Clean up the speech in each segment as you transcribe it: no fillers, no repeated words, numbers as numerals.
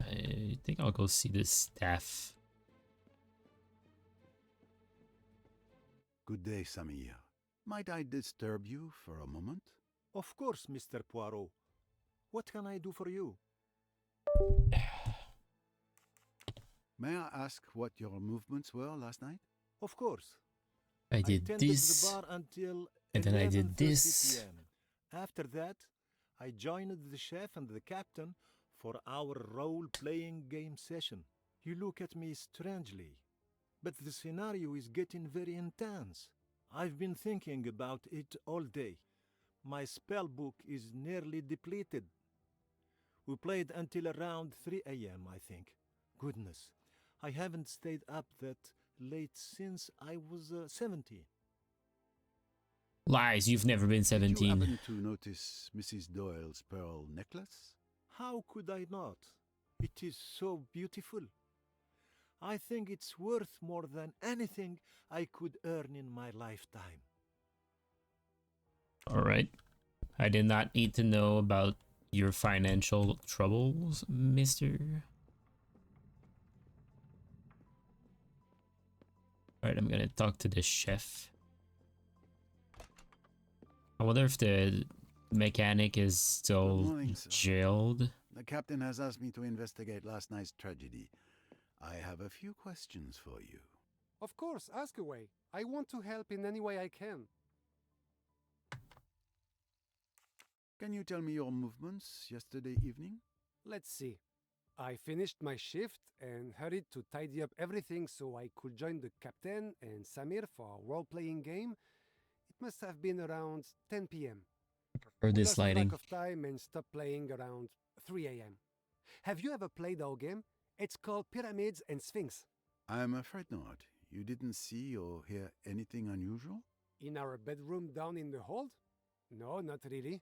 I think I'll go see the staff. Good day, Samir. Might I disturb you for a moment? Of course, Mr. Poirot. What can I do for you? May I ask what your movements were last night? Of course. I did tended this, the bar until and then I did 11:30 this. p.m. After that, I joined the chef and the captain for our role-playing game session. You look at me strangely, but the scenario is getting very intense. I've been thinking about it all day. My spell book is nearly depleted. We played until around 3 a.m., I think. Goodness, I haven't stayed up that late since I was 17. Lies, you've never been Did you 17. happen to notice Mrs. Doyle's pearl necklace? How could I not? It is so beautiful. I think it's worth more than anything I could earn in my lifetime. Alright. I did not need to know about your financial troubles, mister. Alright, I'm gonna talk to the chef. I wonder if the mechanic is still Good morning, sir. jailed. The captain has asked me to investigate last night's tragedy. I have a few questions for you. Of course, ask away. I want to help in any way I can. Can you tell me your movements yesterday evening? Let's see. I finished my shift and hurried to tidy up everything so I could join the captain and Samir for a role-playing game. It must have been around 10 p.m. Or We this lost track lighting. of time and stopped playing around 3 a.m. Have you ever played our game? It's called Pyramids and Sphinx. I'm afraid not. You didn't see or hear anything unusual? In our bedroom down in the hold? No, not really.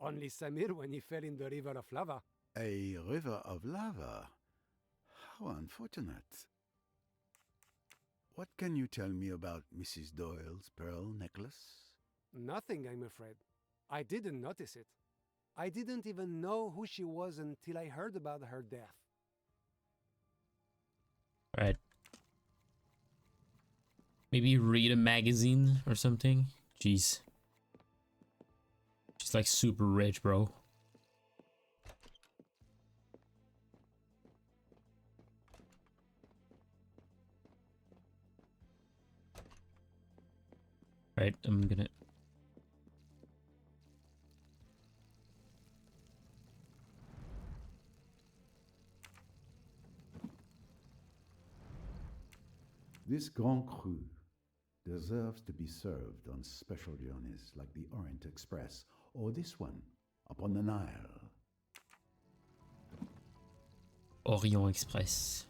Only Samir when he fell in the river of lava. A river of lava. How unfortunate. What can you tell me about Mrs. Doyle's pearl necklace? Nothing, I'm afraid. I didn't notice it. I didn't even know who she was until I heard about her death. Alright. Maybe read a magazine or something? Jeez. She's like super rich, bro. Right, I'm gonna... This Grand Cru deserves to be served on special journeys like the Orient Express or this one up on the Nile. Orient Express.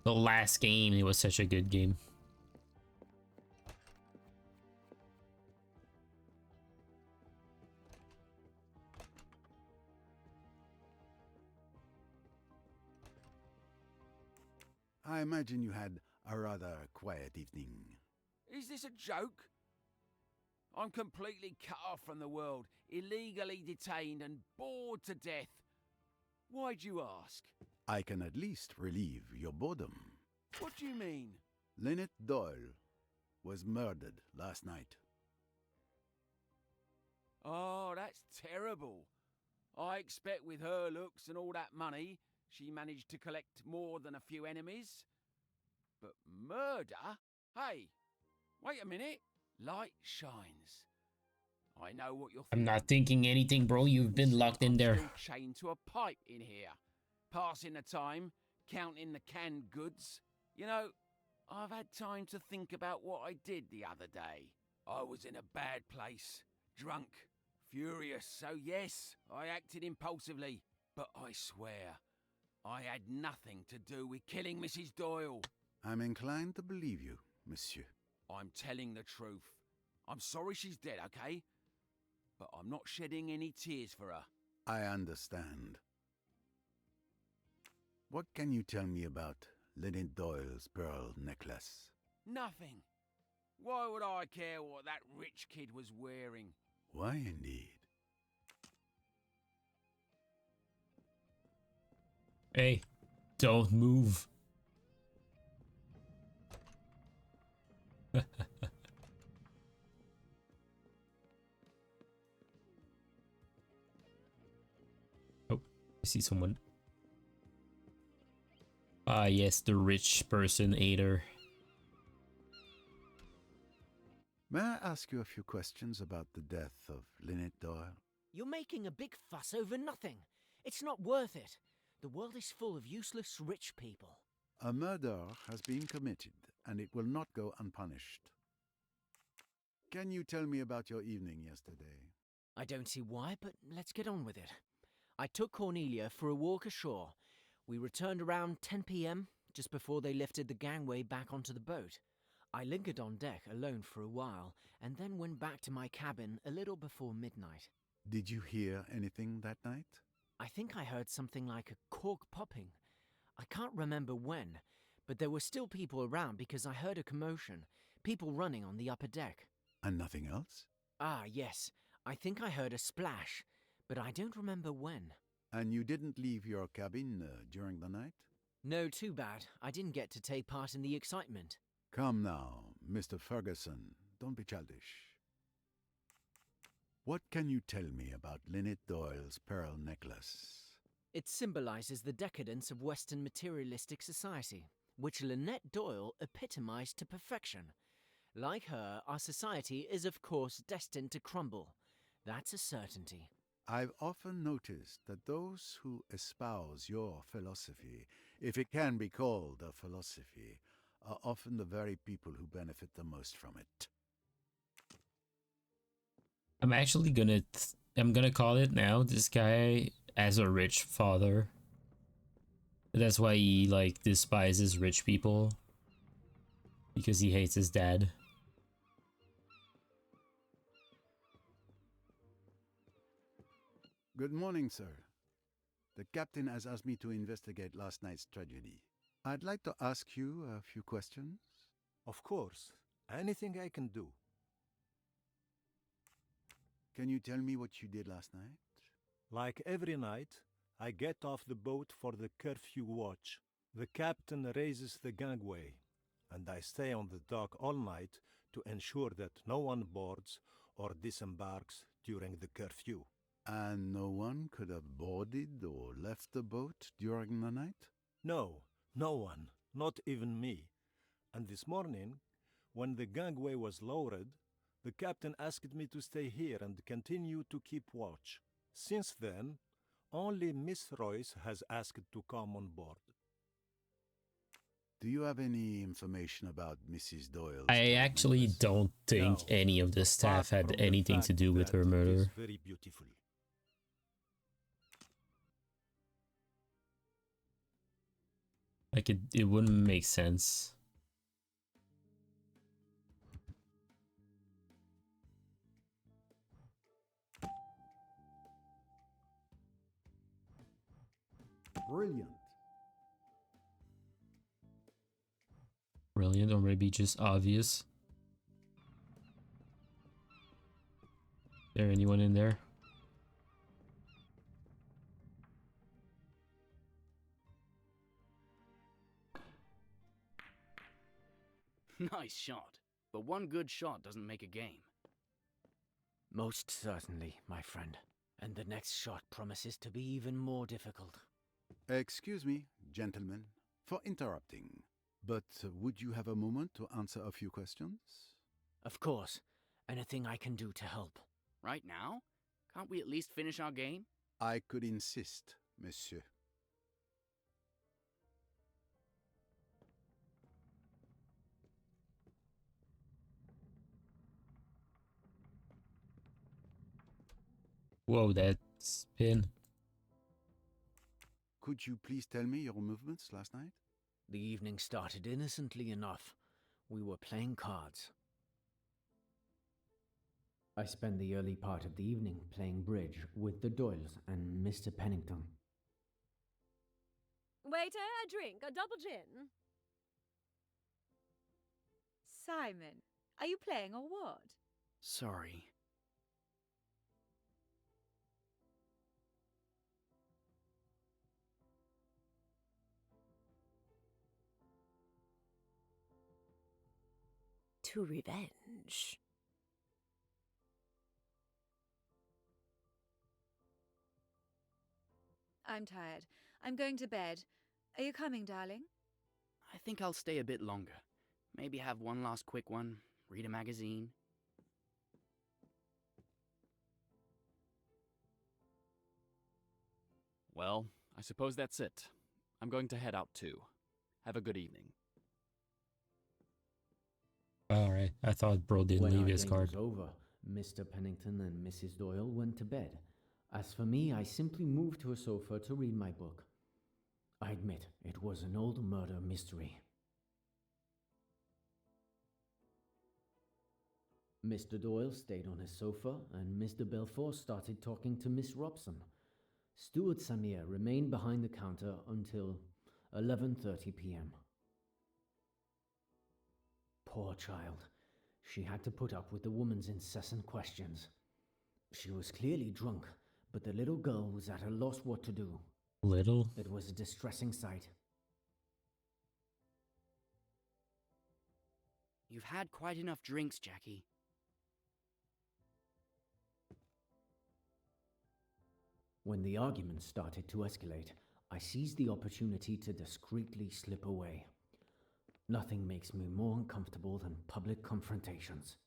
The last game, it was such a good game. I imagine you had a rather quiet evening. Is this a joke? I'm completely cut off from the world, illegally detained and bored to death. Why'd you ask? I can at least relieve your boredom. What do you mean? Lynette Doyle was murdered last night. Oh, that's terrible. I expect with her looks and all that money, she managed to collect more than a few enemies. But murder? Hey, wait a minute. Light shines. I know what you're I'm thinking. not thinking anything, bro. You've been locked in I'm there. still chained to a pipe in here. Passing the time, counting the canned goods. You know, I've had time to think about what I did the other day. I was in a bad place. Drunk. Furious. So yes, I acted impulsively. But I swear, I had nothing to do with killing Mrs. Doyle. I'm inclined to believe you, monsieur. I'm telling the truth. I'm sorry she's dead, okay? But I'm not shedding any tears for her. I understand. What can you tell me about Lynette Doyle's pearl necklace? Nothing. Why would I care what that rich kid was wearing? Why indeed? Hey, don't move. Oh, I see someone. Ah, yes, the rich person aider. May I ask you a few questions about the death of Lynette Doyle? You're making a big fuss over nothing. It's not worth it. The world is full of useless rich people. A murder has been committed, and it will not go unpunished. Can you tell me about your evening yesterday? I don't see why, but let's get on with it. I took Cornelia for a walk ashore. We returned around 10 p.m., just before they lifted the gangway back onto the boat. I lingered on deck alone for a while, and then went back to my cabin a little before midnight. Did you hear anything that night? I think I heard something like a cork popping. I can't remember when, but there were still people around because I heard a commotion, people running on the upper deck. And nothing else? Ah, yes, I think I heard a splash, but I don't remember when. And you didn't leave your cabin during the night? No, too bad. I didn't get to take part in the excitement. Come now, Mr. Ferguson, don't be childish. What can you tell me about Lynette Doyle's pearl necklace? It symbolizes the decadence of Western materialistic society, which Lynette Doyle epitomized to perfection. Like her, our society is of course destined to crumble. That's a certainty. I've often noticed that those who espouse your philosophy, if it can be called a philosophy, are often the very people who benefit the most from it. I'm actually gonna I'm gonna call it now. This guy has a rich father. That's why he like despises rich people. Because he hates his dad. Good morning, sir. The captain has asked me to investigate last night's tragedy. I'd like to ask you a few questions. Of course, anything I can do. Can you tell me what you did last night? Like every night, I get off the boat for the curfew watch. The captain raises the gangway, and I stay on the dock all night to ensure that no one boards or disembarks during the curfew. And no one could have boarded or left the boat during the night? No, no one, not even me. And this morning, when the gangway was lowered, the captain asked me to stay here and continue to keep watch. Since then, only Miss Royce has asked to come on board. Do you have any information about Mrs. Doyle's I pearl actually necklace? don't think No, any of the staff apart had from the anything to fact do with that her it is murder. very beautiful. Like it wouldn't make sense. Brilliant. Brilliant, or maybe just obvious. There anyone in there? Nice shot. But one good shot doesn't make a game. Most certainly, my friend. And the next shot promises to be even more difficult. Excuse me, gentlemen, for interrupting. But would you have a moment to answer a few questions? Of course. Anything I can do to help. Right now? Can't we at least finish our game? I could insist, monsieur. Whoa, that spin. Could you please tell me your movements last night? The evening started innocently enough. We were playing cards. I spent the early part of the evening playing bridge with the Doyles and Mr. Pennington. Waiter, a drink, a double gin. Simon, are you playing or what? Sorry. to revenge. I'm tired. I'm going to bed. Are you coming, darling? I think I'll stay a bit longer. Maybe have one last quick one, read a magazine. Well, I suppose that's it. I'm going to head out too. Have a good evening. Alright, I thought bro didn't When leave our his game card. was over, Mr. Pennington and Mrs. Doyle went to bed. As for me, I simply moved to a sofa to read my book. I admit, it was an old murder mystery. Mr. Doyle stayed on his sofa, and Mr. Belfort started talking to Miss Robson. Steward Samir remained behind the counter until 11:30 p.m. Poor child. She had to put up with the woman's incessant questions. She was clearly drunk, but the little girl was at a loss what to do. Little? It was a distressing sight. You've had quite enough drinks, Jackie. When the argument started to escalate, I seized the opportunity to discreetly slip away. Nothing makes me more uncomfortable than public confrontations.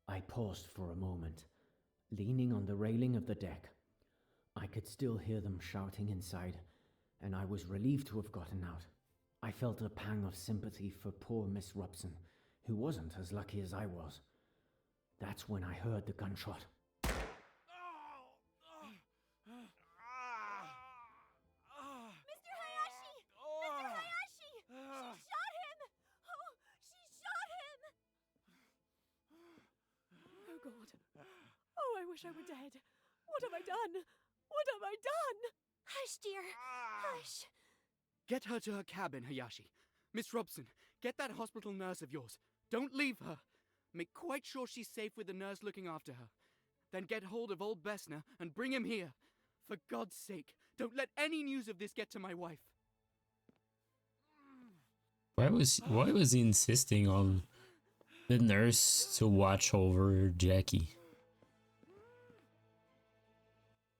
I paused for a moment, leaning on the railing of the deck. I could still hear them shouting inside, and I was relieved to have gotten out. I felt a pang of sympathy for poor Miss Robson, who wasn't as lucky as I was. That's when I heard the gunshot. Mr. Hayashi! Mr. Hayashi! She shot him! Oh, she shot him! Oh, God. Oh, I wish I were dead. What have I done? What have I done? Hush, dear. Hush. Get her to her cabin, Hayashi. Miss Robson, get that hospital nurse of yours. Don't leave her. Make quite sure she's safe with the nurse looking after her. Then get hold of old Bessner and bring him here. For God's sake, don't let any news of this get to my wife. Why was he insisting on the nurse to watch over Jackie?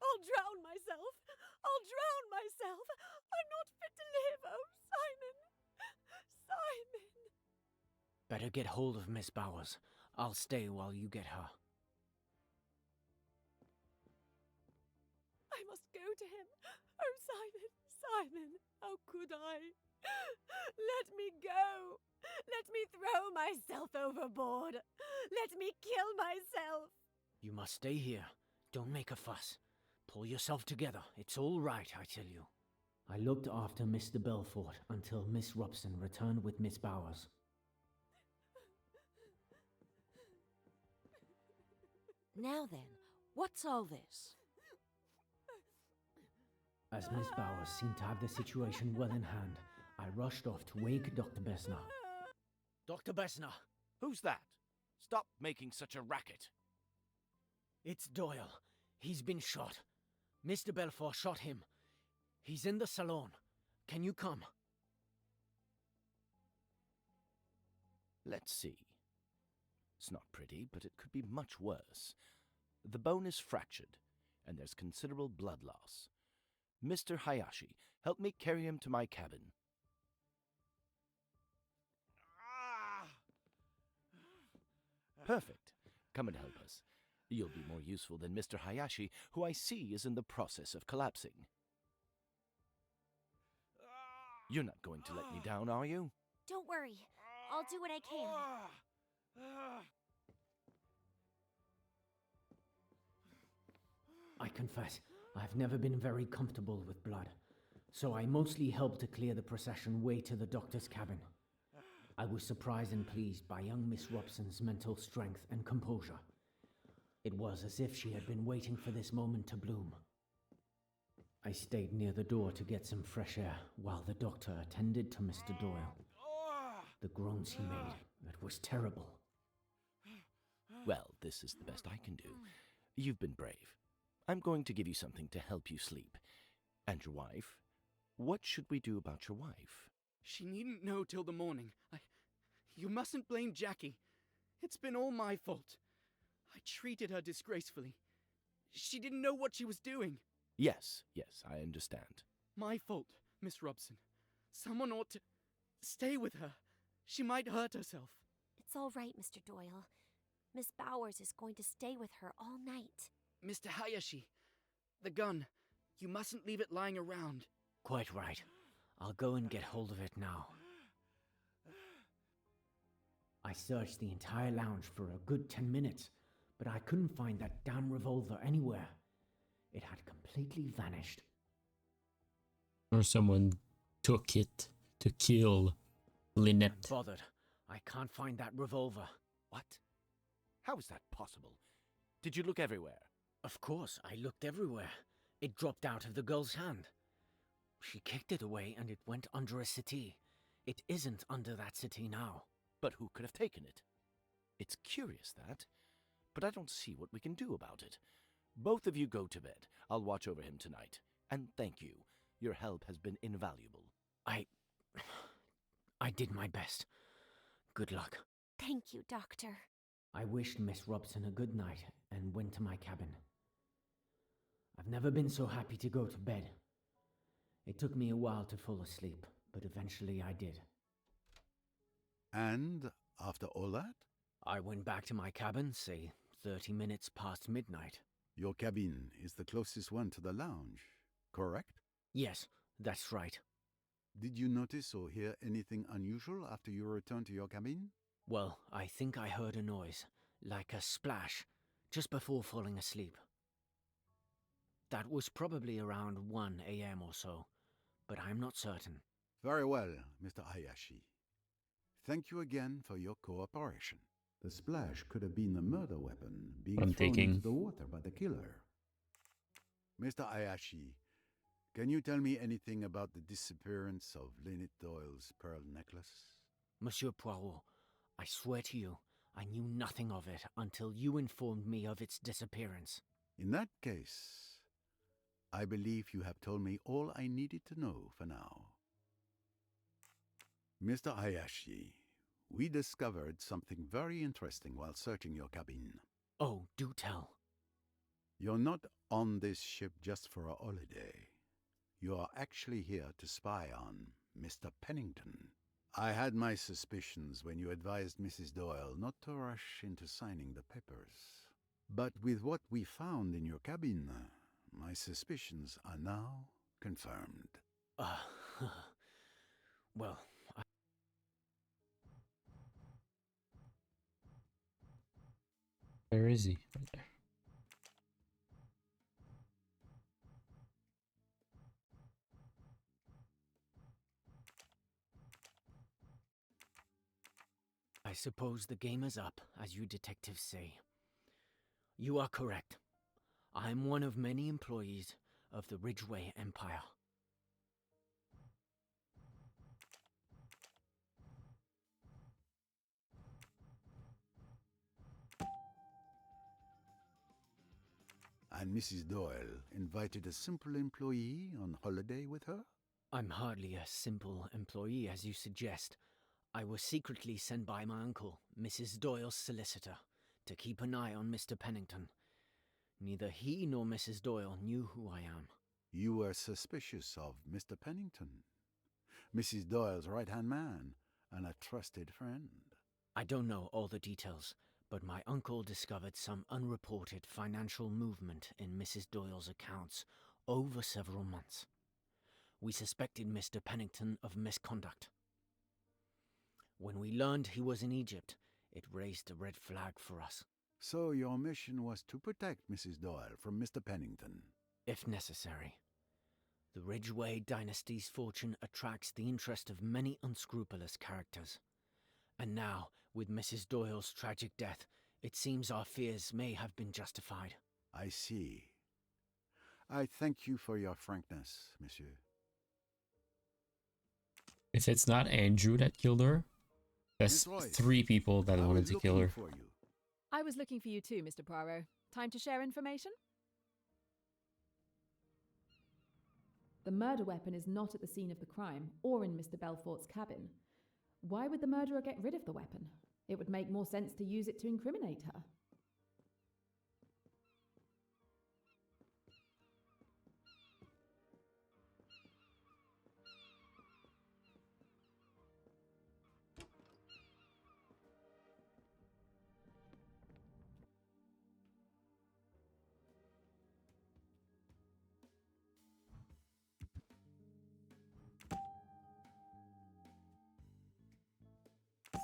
I'll drown myself. I'll drown myself. I'm not fit to live. Oh, Simon. Simon. Better get hold of Miss Bowers. I'll stay while you get her. I must go to him. Oh, Simon, Simon, how could I? Let me go. Let me throw myself overboard. Let me kill myself. You must stay here. Don't make a fuss. Pull yourself together. It's all right, I tell you. I looked after Mr. Belfort until Miss Robson returned with Miss Bowers. Now then, what's all this? As Miss Bowers seemed to have the situation well in hand, I rushed off to wake Dr. Bessner. Dr. Bessner! Who's that? Stop making such a racket. It's Doyle. He's been shot. Mr. Belfort shot him. He's in the salon. Can you come? Let's see. It's not pretty, but it could be much worse. The bone is fractured, and there's considerable blood loss. Mr. Hayashi, help me carry him to my cabin. Perfect. Come and help us. You'll be more useful than Mr. Hayashi, who I see is in the process of collapsing. You're not going to let me down, are you? Don't worry. I'll do what I can. I confess, I've never been very comfortable with blood, so I mostly helped to clear the procession way to the doctor's cabin. I was surprised and pleased by young Miss Robson's mental strength and composure. It was as if she had been waiting for this moment to bloom. I stayed near the door to get some fresh air while the doctor attended to Mr. Doyle. The groans he made, it was terrible. Well, this is the best I can do. You've been brave. I'm going to give you something to help you sleep. And your wife? What should we do about your wife? She needn't know till the morning. You mustn't blame Jackie. It's been all my fault. I treated her disgracefully. She didn't know what she was doing. Yes, I understand. My fault, Miss Robson. Someone ought to stay with her. She might hurt herself. It's all right, Mr. Doyle. Miss Bowers is going to stay with her all night. Mr. Hayashi, the gun. You mustn't leave it lying around. Quite right. I'll go and get hold of it now. I searched the entire lounge for a good 10 minutes, but I couldn't find that damn revolver anywhere. It had completely vanished. Or someone took it to kill Lynette. I'm bothered. I can't find that revolver. What? How is that possible? Did you look everywhere? Of course, I looked everywhere. It dropped out of the girl's hand. She kicked it away and it went under a settee. It isn't under that settee now. But who could have taken it? It's curious, that. But I don't see what we can do about it. Both of you go to bed. I'll watch over him tonight. And thank you. Your help has been invaluable. I did my best. Good luck. Thank you, Doctor. I wished Miss Robson a good night and went to my cabin. I've never been so happy to go to bed. It took me a while to fall asleep, but eventually I did. And after all that? I went back to my cabin, say 30 minutes past midnight. Your cabin is the closest one to the lounge, correct? Yes, that's right. Did you notice or hear anything unusual after you returned to your cabin? Well, I think I heard a noise, like a splash, just before falling asleep. That was probably around 1 a.m. or so, but I'm not certain. Very well, Mr. Hayashi. Thank you again for your cooperation. The splash could have been the murder weapon being thrown into the water by the killer. Mr. Hayashi, can you tell me anything about the disappearance of Lynette Doyle's pearl necklace? Monsieur Poirot, I swear to you, I knew nothing of it until you informed me of its disappearance. In that case, I believe you have told me all I needed to know for now. Mr. Hayashi, we discovered something very interesting while searching your cabin. Oh, do tell. You're not on this ship just for a holiday. You are actually here to spy on Mr. Pennington. I had my suspicions when you advised Mrs. Doyle not to rush into signing the papers. But with what we found in your cabin, my suspicions are now confirmed. Well, Where is he? Right there. I suppose the game is up, as you detectives say. You are correct. I'm one of many employees of the Ridgeway Empire. And Mrs. Doyle invited a simple employee on holiday with her? I'm hardly a simple employee, as you suggest. I was secretly sent by my uncle, Mrs. Doyle's solicitor, to keep an eye on Mr. Pennington. Neither he nor Mrs. Doyle knew who I am. You were suspicious of Mr. Pennington, Mrs. Doyle's right-hand man, and a trusted friend. I don't know all the details, but my uncle discovered some unreported financial movement in Mrs. Doyle's accounts over several months. We suspected Mr. Pennington of misconduct. When we learned he was in Egypt, it raised a red flag for us. So your mission was to protect Mrs. Doyle from Mr. Pennington? If necessary. The Ridgeway dynasty's fortune attracts the interest of many unscrupulous characters. And now, with Mrs. Doyle's tragic death, it seems our fears may have been justified. I see. I thank you for your frankness, monsieur. If it's not Andrew that killed her, that's 3 people that wanted to kill her. I was looking for you too, Mr. Poirot. Time to share information? The murder weapon is not at the scene of the crime or in Mr. Belfort's cabin. Why would the murderer get rid of the weapon? It would make more sense to use it to incriminate her.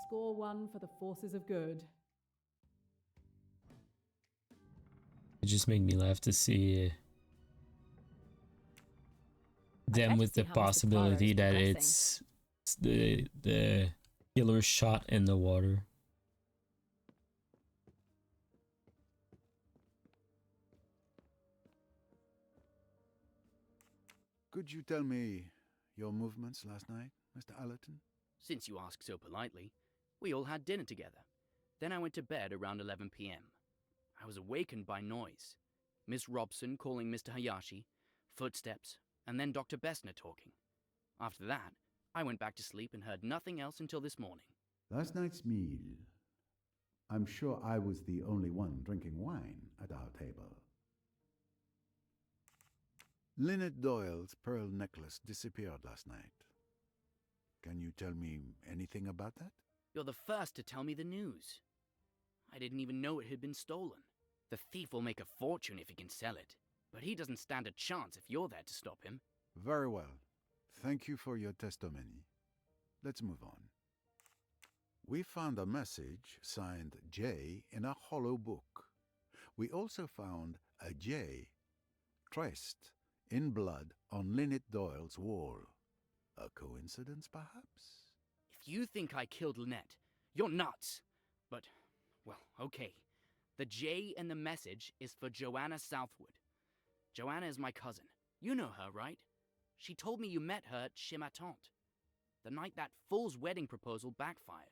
Score 1 for the forces of good. It just made me laugh to see them with the possibility that it's the killer shot in the water. Could you tell me your movements last night, Mr. Allerton? Since you ask so politely, we all had dinner together. Then I went to bed around 11 p.m. I was awakened by noise. Miss Robson calling Mr. Hayashi, footsteps, and then Dr. Bessner talking. After that, I went back to sleep and heard nothing else until this morning. Last night's meal. I'm sure I was the only one drinking wine at our table. Lynette Doyle's pearl necklace disappeared last night. Can you tell me anything about that? You're the first to tell me the news. I didn't even know it had been stolen. The thief will make a fortune if he can sell it, but he doesn't stand a chance if you're there to stop him. Very well. Thank you for your testimony. Let's move on. We found a message signed J in a hollow book. We also found a J traced in blood on Lynette Doyle's wall. A coincidence, perhaps? If you think I killed Lynette, you're nuts. But, well, okay. The J in the message is for Joanna Southwood. Joanna is my cousin. You know her, right? She told me you met her at Chez ma tante, the night that fool's wedding proposal backfired.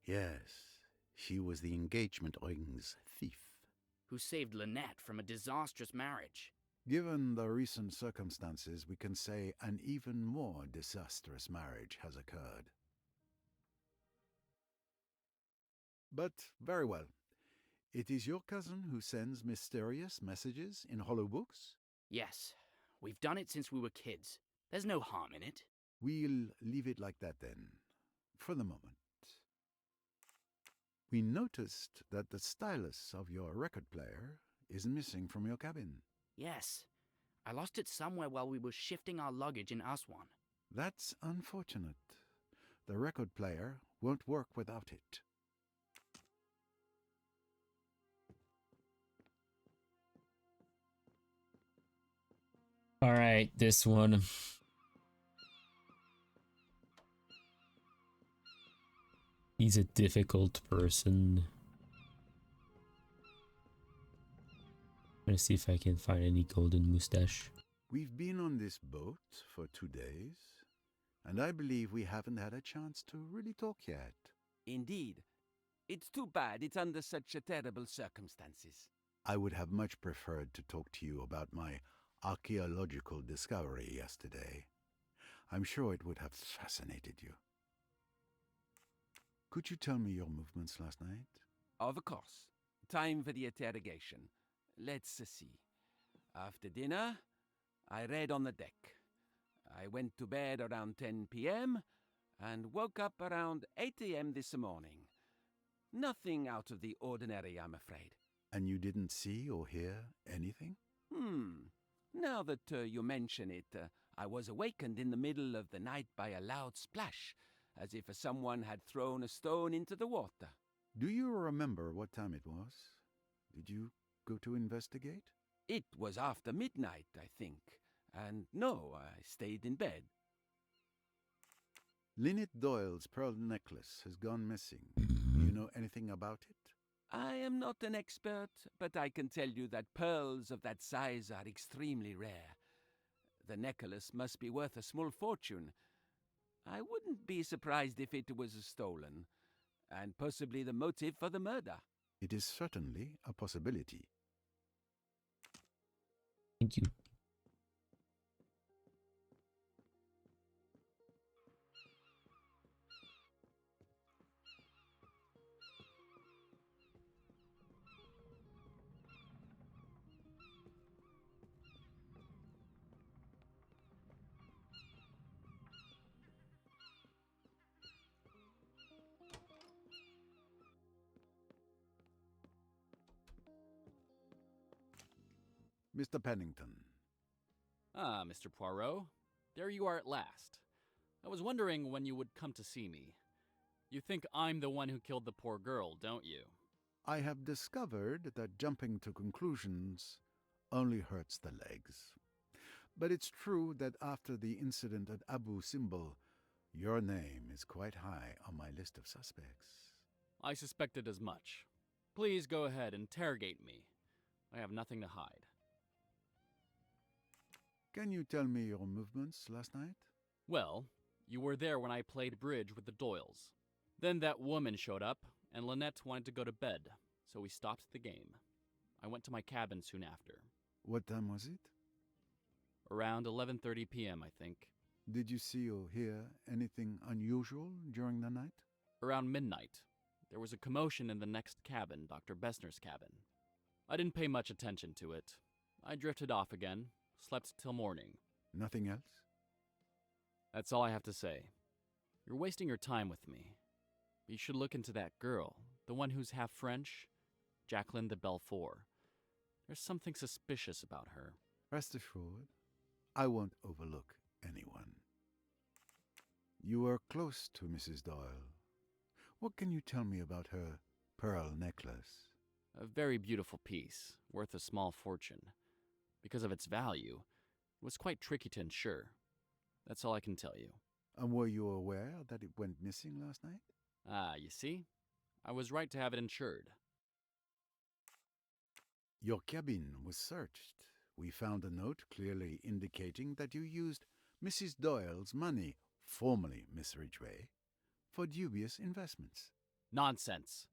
Yes, she was the engagement ring's thief. Who saved Lynette from a disastrous marriage. Given the recent circumstances, we can say an even more disastrous marriage has occurred. But very well. It is your cousin who sends mysterious messages in hollow books? Yes, we've done it since we were kids. There's no harm in it. We'll leave it like that then, for the moment. We noticed that the stylus of your record player is missing from your cabin. Yes, I lost it somewhere while we were shifting our luggage in Aswan. That's unfortunate. The record player won't work without it. All right, this one. He's a difficult person. I'm gonna see if I can find any golden mustache. We've been on this boat for 2 days, and I believe we haven't had a chance to really talk yet. Indeed. It's too bad it's under such terrible circumstances. I would have much preferred to talk to you about my archaeological discovery yesterday. I'm sure it would have fascinated you. Could you tell me your movements last night? Of course. Time for the interrogation. Let's see. After dinner, I read on the deck. I went to bed around 10 p.m. and woke up around 8 a.m. this morning. Nothing out of the ordinary, I'm afraid. And you didn't see or hear anything? Now that you mention it, I was awakened in the middle of the night by a loud splash, as if someone had thrown a stone into the water. Do you remember what time it was? Did you go to investigate? It was after midnight, I think, and no, I stayed in bed. Lynette Doyle's pearl necklace has gone missing. Do you know anything about it? I am not an expert, but I can tell you that pearls of that size are extremely rare. The necklace must be worth a small fortune. I wouldn't be surprised if it was stolen, and possibly the motive for the murder. It is certainly a possibility. Thank you. Mr. Pennington. Ah, Mr. Poirot. There you are at last. I was wondering when you would come to see me. You think I'm the one who killed the poor girl, don't you? I have discovered that jumping to conclusions only hurts the legs. But it's true that after the incident at Abu Simbel, your name is quite high on my list of suspects. I suspected as much. Please go ahead, interrogate me. I have nothing to hide. Can you tell me your movements last night? Well, you were there when I played bridge with the Doyles. Then that woman showed up, and Lynette wanted to go to bed, so we stopped the game. I went to my cabin soon after. What time was it? Around 11:30 p.m., I think. Did you see or hear anything unusual during the night? Around midnight, there was a commotion in the next cabin, Dr. Bessner's cabin. I didn't pay much attention to it. I drifted off again, slept till morning. Nothing else? That's all I have to say. You're wasting your time with me. You should look into that girl, the one who's half French, Jacqueline de Belfort. There's something suspicious about her. Rest assured, I won't overlook anyone. You were close to Mrs. Doyle. What can you tell me about her pearl necklace? A very beautiful piece, worth a small fortune. Because of its value, it was quite tricky to insure. That's all I can tell you. And were you aware that it went missing last night? Ah, you see? I was right to have it insured. Your cabin was searched. We found a note clearly indicating that you used Mrs. Doyle's money, formerly Miss Ridgway, for dubious investments. Nonsense.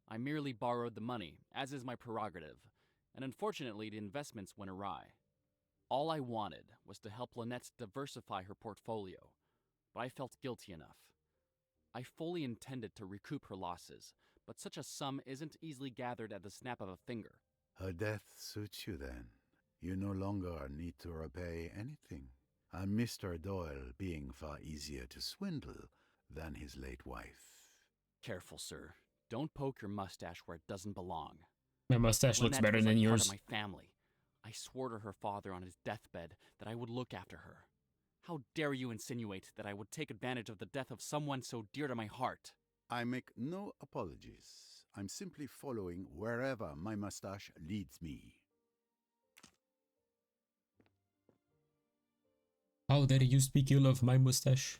I merely borrowed the money, as is my prerogative, and unfortunately the investments went awry. All I wanted was to help Lynette diversify her portfolio, but I felt guilty enough. I fully intended to recoup her losses, but such a sum isn't easily gathered at the snap of a finger. Her death suits you then. You no longer need to repay anything, and Mr. Doyle being far easier to swindle than his late wife. Careful, sir. Don't poke your mustache where it doesn't belong. My mustache looks Lynette better was than like yours. part of my family. I swore to her father on his deathbed that I would look after her. How dare you insinuate that I would take advantage of the death of someone so dear to my heart? I make no apologies. I'm simply following wherever my mustache leads me. How dare you speak ill of my mustache?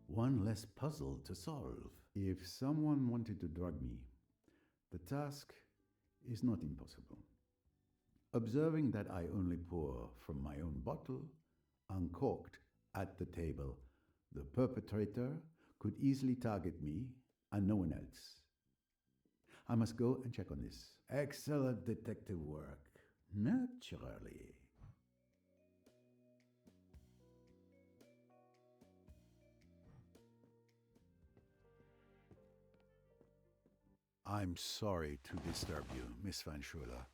One less puzzle to solve. If someone wanted to drug me, the task is not impossible. Observing that I only pour from my own bottle, uncorked at the table, the perpetrator could easily target me and no one else. I must go and check on this. Excellent detective work. Naturally. I'm sorry to disturb you, Miss Van Schuler.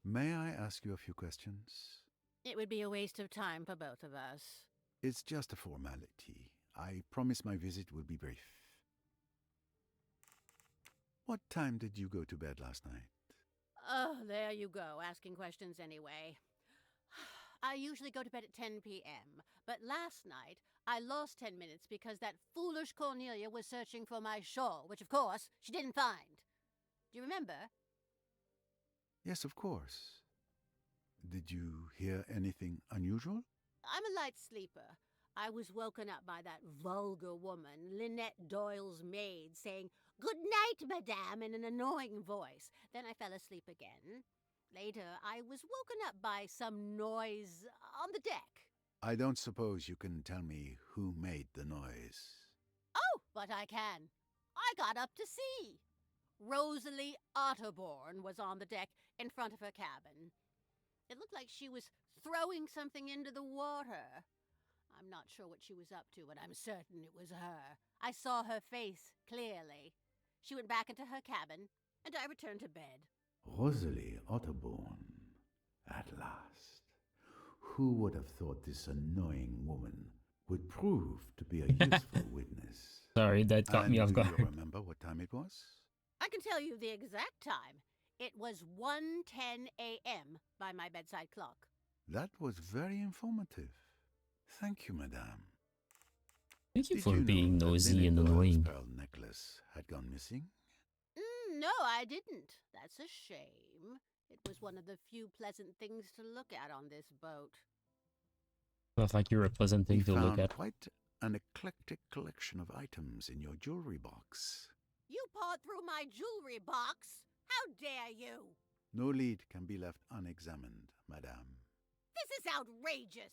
May I ask you a few questions? It would be a waste of time for both of us. It's just a formality. I promise my visit will be brief. What time did you go to bed last night? Oh, there you go, asking questions anyway. I usually go to bed at 10 p.m., but last night I lost 10 minutes because that foolish Cornelia was searching for my shawl, which of course she didn't find. Do you remember? Yes, of course. Did you hear anything unusual? I'm a light sleeper. I was woken up by that vulgar woman, Lynette Doyle's maid, saying, "Good night, madame," in an annoying voice. Then I fell asleep again. Later, I was woken up by some noise on the deck. I don't suppose you can tell me who made the noise. Oh, but I can. I got up to see. Rosalie Otterborn was on the deck in front of her cabin. It looked like she was throwing something into the water. I'm not sure what she was up to, but I'm certain it was her. I saw her face clearly. She went back into her cabin, and I returned to bed. Rosalie Otterborn. At last. Who would have thought this annoying woman would prove to be a useful witness? Sorry, that got me off Do guard. you remember what time it was? I can tell you the exact time. It was 1:10 a.m. by my bedside clock. That was very informative. Thank you, madame. Thank you Did for you being know that nosy Lynette and Doyle's annoying. pearl necklace had gone missing? No, I didn't. That's a shame. It was one of the few pleasant things to look at on this boat. Not like you're a pleasant We thing to look found at. quite an eclectic collection of items in your jewelry box. You pawed through my jewelry box? How dare you? No lead can be left unexamined, madame. This is outrageous.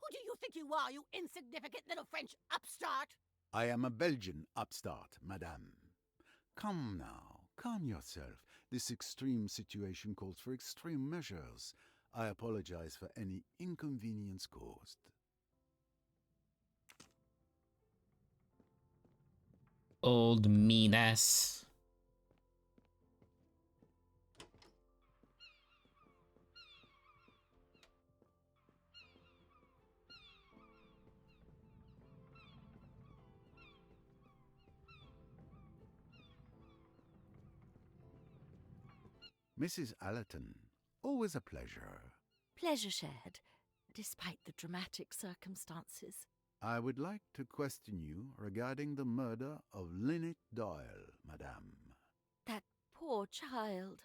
Who do you think you are, you insignificant little French upstart? I am a Belgian upstart, madame. Come now, calm yourself. This extreme situation calls for extreme measures. I apologize for any inconvenience caused. Old mean ass. Mrs. Allerton, always a pleasure. Pleasure shared, despite the dramatic circumstances. I would like to question you regarding the murder of Lynette Doyle, madame. That poor child.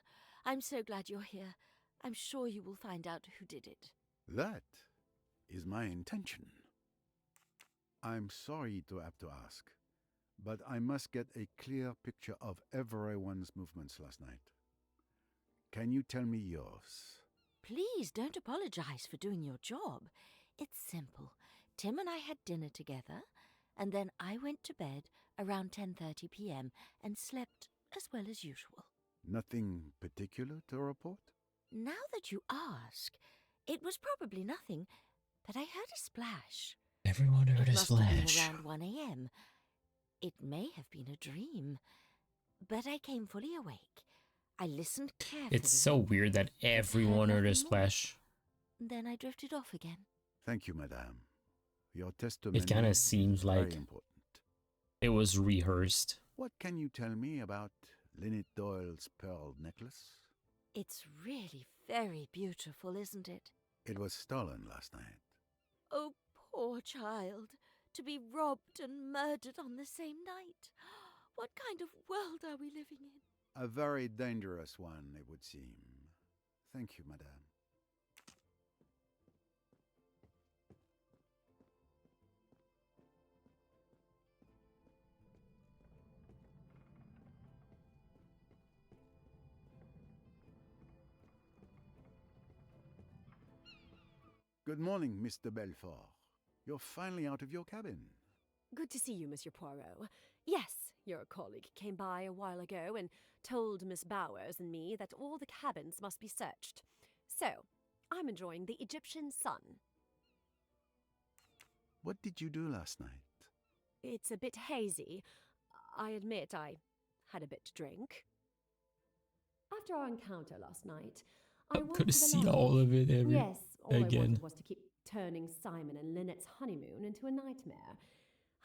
I'm so glad you're here. I'm sure you will find out who did it. That is my intention. I'm sorry to have to ask, but I must get a clear picture of everyone's movements last night. Can you tell me yours? Please don't apologize for doing your job. It's simple. Tim and I had dinner together, and then I went to bed around 10:30 p.m. and slept as well as usual. Nothing particular to report? Now that you ask, it was probably nothing, but I heard a splash. Everyone heard It a must have been splash. around 1 a.m. It may have been a dream, but I came fully awake. I listened carefully. It's so weird that everyone heard a splash. Then I drifted off again. Thank you, madame. Your testimony It kind of seems is like very important. it was rehearsed. What can you tell me about Lynette Doyle's pearl necklace? It's really very beautiful, isn't it? It was stolen last night. Oh, poor child. To be robbed and murdered on the same night. What kind of world are we living in? A very dangerous one, it would seem. Thank you, madame. Good morning, Mr. Belfort. You're finally out of your cabin. Good to see you, Monsieur Poirot. Yes, your colleague came by a while ago and told Miss Bowers and me that all the cabins must be searched. So, I'm enjoying the Egyptian sun. What did you do last night? It's a bit hazy. I admit I had a bit to drink. After our encounter last night, I I'm wanted gonna the see lounge. all of it Yes, all I again. wanted was to keep turning Simon and Lynette's honeymoon into a nightmare.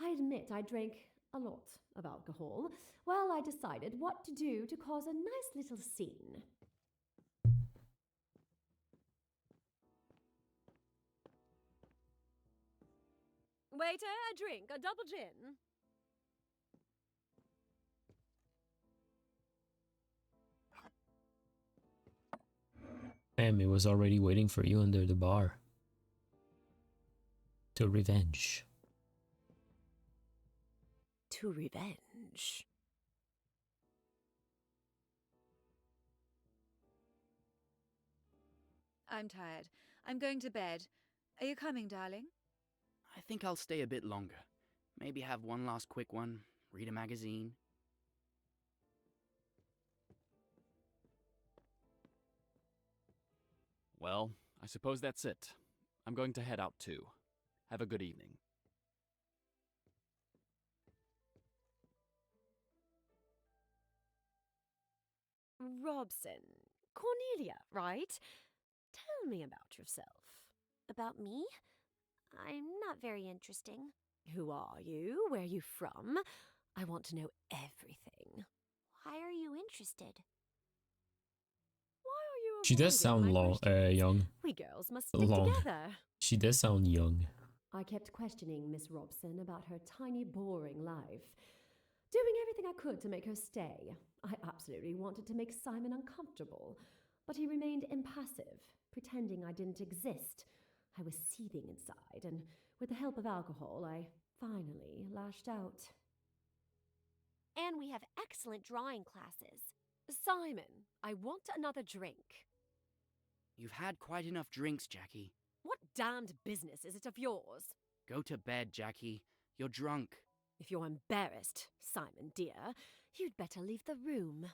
I admit I drank a lot of alcohol. Well, I decided what to do to cause a nice little scene. Waiter, a drink, a double gin. Damn, it was already waiting for you under the bar. To revenge. To revenge. I'm tired. I'm going to bed. Are you coming, darling? I think I'll stay a bit longer. Maybe have one last quick one, read a magazine. Well, I suppose that's it. I'm going to head out too. Have a good evening. Robson. Cornelia, right? Tell me about yourself. About me? I'm not very interesting. Who are you? Where are you from? I want to know everything. Why are you interested? Why are you She does avoiding sound my questions? young. We girls must stick Long. together. She does sound young. I kept questioning Miss Robson about her tiny, boring life, doing everything I could to make her stay. I absolutely wanted to make Simon uncomfortable, but he remained impassive, pretending I didn't exist. I was seething inside, and with the help of alcohol, I finally lashed out. And we have excellent drawing classes. Simon, I want another drink. You've had quite enough drinks, Jackie. What damned business is it of yours? Go to bed, Jackie. You're drunk. If you're embarrassed, Simon dear, you'd better leave the room.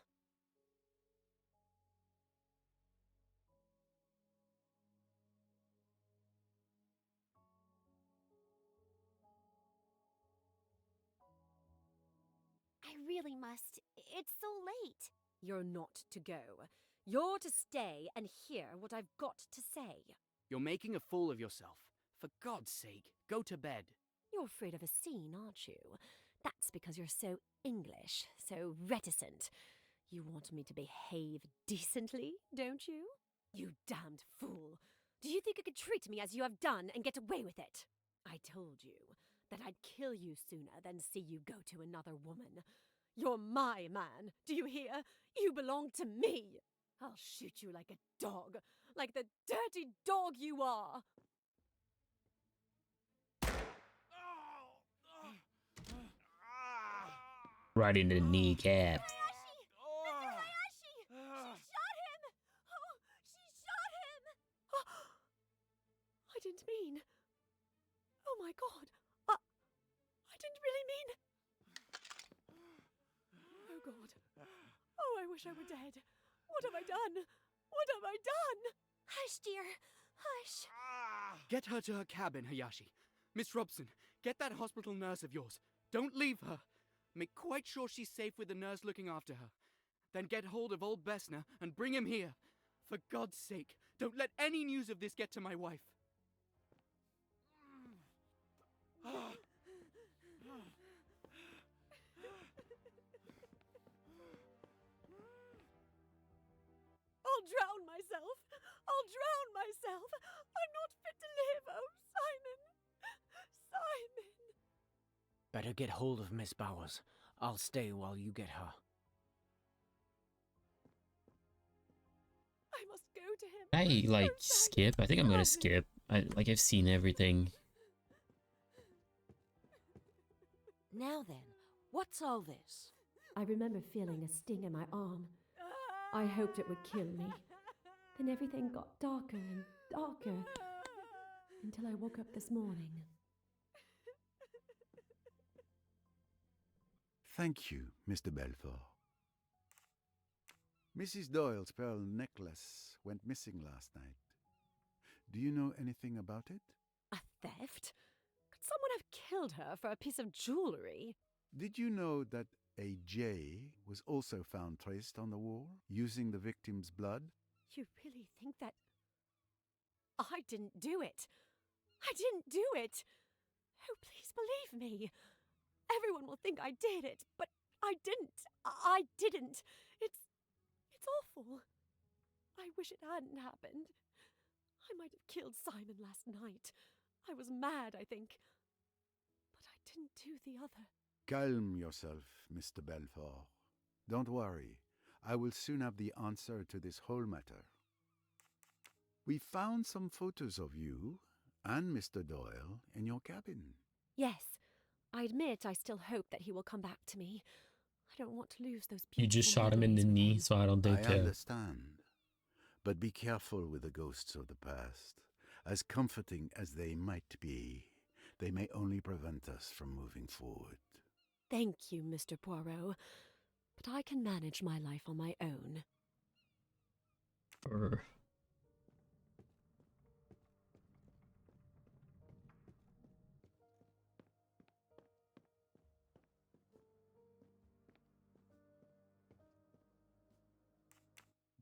I really must. It's so late. You're not to go. You're to stay and hear what I've got to say. You're making a fool of yourself. For God's sake, go to bed. You're afraid of a scene, aren't you? That's because you're so English, so reticent. You want me to behave decently, don't you? You damned fool. Do you think you could treat me as you have done and get away with it? I told you that I'd kill you sooner than see you go to another woman. You're my man, do you hear? You belong to me. I'll shoot you like a dog, like the dirty dog you are. Right in the kneecap. I didn't mean. Oh my God. I didn't really mean. Oh God. Oh, I wish I were dead. What have I done? What have I done? Hush, dear. Hush. Get her to her cabin, Hayashi. Miss Robson, get that hospital nurse of yours. Don't leave her. Make quite sure she's safe with the nurse looking after her. Then get hold of old Bessner and bring him here. For God's sake, don't let any news of this get to my wife. I'll drown myself. I'll drown myself. I'm not fit to live. Oh, Simon. Simon. Better get hold of Miss Bowers. I'll stay while you get her. I must go to him. I like skip. I think I'm gonna skip. I've seen everything. Now then, what's all this? I remember feeling a sting in my arm. I hoped it would kill me. Then everything got darker and darker until I woke up this morning. Thank you, Mr. Belfort. Mrs. Doyle's pearl necklace went missing last night. Do you know anything about it? A theft? Could someone have killed her for a piece of jewelry? Did you know that a J was also found traced on the wall using the victim's blood? You really think that I didn't do it? I didn't do it. Oh, please believe me. Everyone will think I did it, but I didn't. I didn't. It's awful. I wish it hadn't happened. I might have killed Simon last night. I was mad, I think. But I didn't do the other. Calm yourself, Mr. Belfort. Don't worry. I will soon have the answer to this whole matter. We found some photos of you and Mr. Doyle in your cabin. Yes, I admit I still hope that he will come back to me. I don't want to lose those beautiful You just shot him in the knee, so I don't think. I understand. But be careful with the ghosts of the past. As comforting as they might be, they may only prevent us from moving forward. Thank you, Mr. Poirot. But I can manage my life on my own.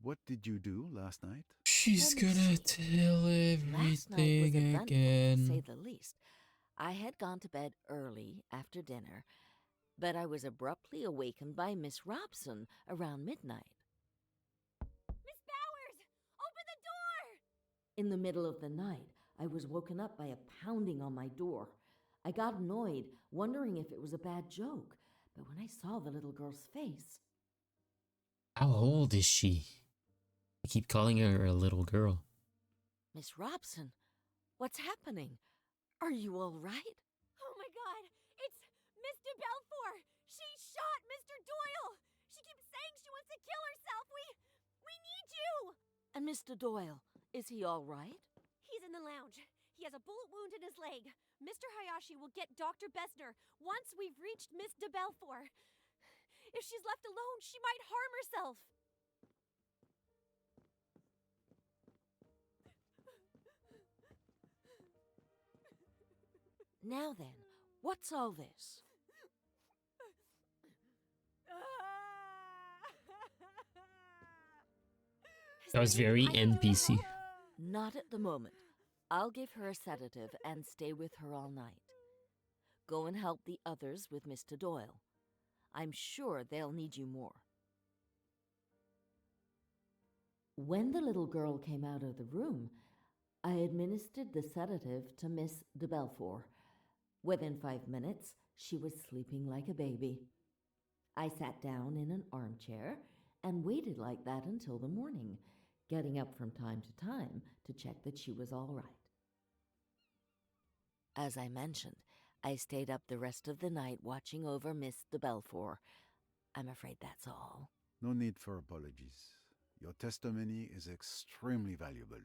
What did you do last night? She's Let me gonna see. tell Last night was everything eventful, to say again. the least. I had gone to bed early after dinner, but I was abruptly awakened by Miss Robson around midnight. Miss Bowers! Open the door! In the middle of the night, I was woken up by a pounding on my door. I got annoyed, wondering if it was a bad joke, but when I saw the little girl's face... How old is she? I keep calling her a little girl. Miss Robson, what's happening? Are you all right? Oh my god! It's Mr. Belfour! She shot Mr. Doyle! She keeps saying she wants to kill herself! We need you! And Mr. Doyle, is he all right? He's in the lounge. He has a bullet wound in his leg. Mr. Hayashi will get Dr. Bessner once we've reached Miss de Belfour. If she's left alone, she might harm herself. Now then, what's all this? That was very NPC. Not at the moment. I'll give her a sedative and stay with her all night. Go and help the others with Mr. Doyle. I'm sure they'll need you more. When the little girl came out of the room, I administered the sedative to Miss de Belfour. Within 5 minutes, she was sleeping like a baby. I sat down in an armchair and waited like that until the morning, getting up from time to time to check that she was all right. As I mentioned, I stayed up the rest of the night watching over Miss de Belfour. I'm afraid that's all. No need for apologies. Your testimony is extremely valuable.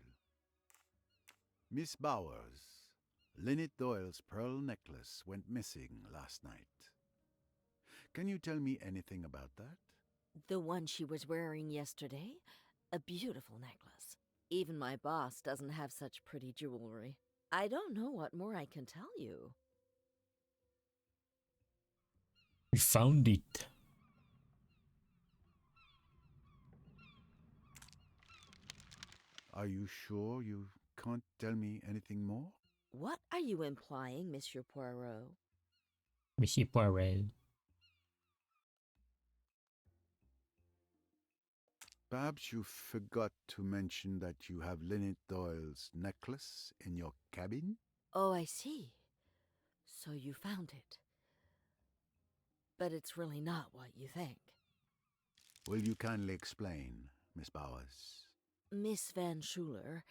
Miss Bowers, Lynette Doyle's pearl necklace went missing last night. Can you tell me anything about that? The one she was wearing yesterday? A beautiful necklace. Even my boss doesn't have such pretty jewelry. I don't know what more I can tell you. We found it. Are you sure you can't tell me anything more? What are you implying, Monsieur Poirot? Monsieur Poirot. Perhaps you forgot to mention that you have Lynette Doyle's necklace in your cabin? Oh, I see. So you found it. But it's really not what you think. Will you kindly explain, Miss Bowers? Miss Van Schuler,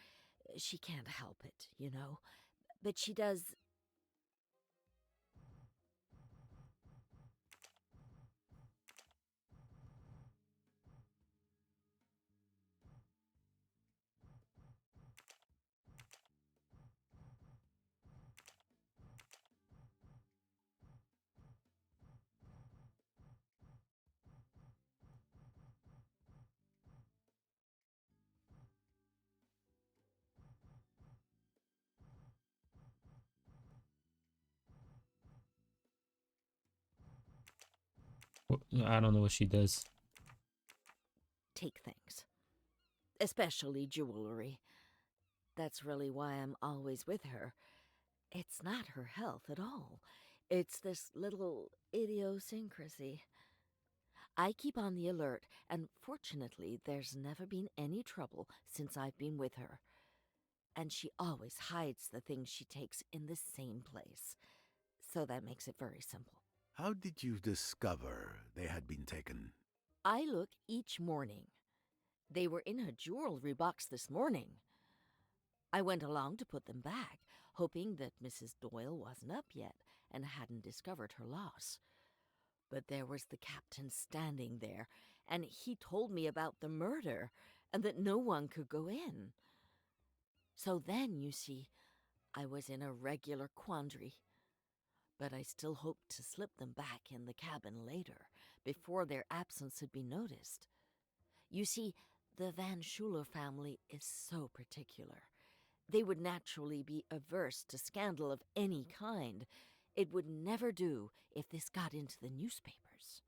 she can't help it, you know. But she does... I don't know what she does. take things. Especially jewelry. That's really why I'm always with her. It's not her health at all. It's this little idiosyncrasy. I keep on the alert, and fortunately there's never been any trouble since I've been with her. And she always hides the things she takes in the same place. So that makes it very simple. How did you discover they had been taken? I look each morning. They were in her jewelry box this morning. I went along to put them back, hoping that Mrs. Doyle wasn't up yet and hadn't discovered her loss. But there was the captain standing there, and he told me about the murder and that no one could go in. So then, you see, I was in a regular quandary. But I still hoped to slip them back in the cabin later, before their absence had been noticed. You see, the Van Schuler family is so particular. They would naturally be averse to scandal of any kind. It would never do if this got into the newspapers.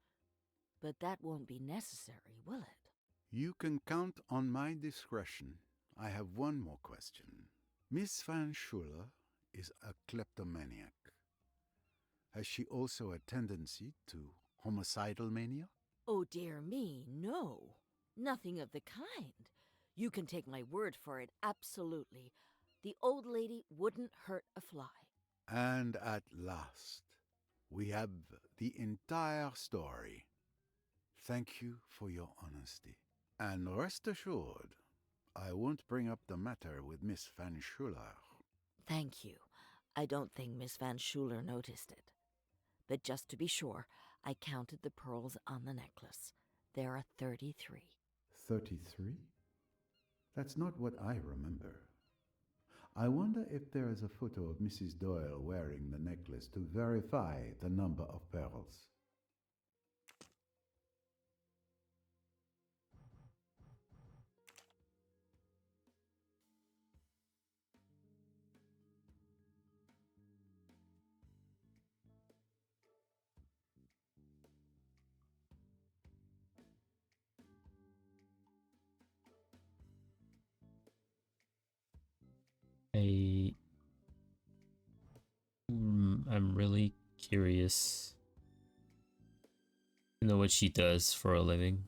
But that won't be necessary, will it? You can count on my discretion. I have one more question. Miss Van Schuler is a kleptomaniac. Has she also a tendency to homicidal mania? Oh, dear me, no. Nothing of the kind. You can take my word for it, absolutely. The old lady wouldn't hurt a fly. And at last, we have the entire story. Thank you for your honesty. And rest assured, I won't bring up the matter with Miss Van Schuler. Thank you. I don't think Miss Van Schuler noticed it. But just to be sure, I counted the pearls on the necklace. There are 33. 33? That's not what I remember. I wonder if there is a photo of Mrs. Doyle wearing the necklace to verify the number of pearls. I'm really curious to know what she does for a living.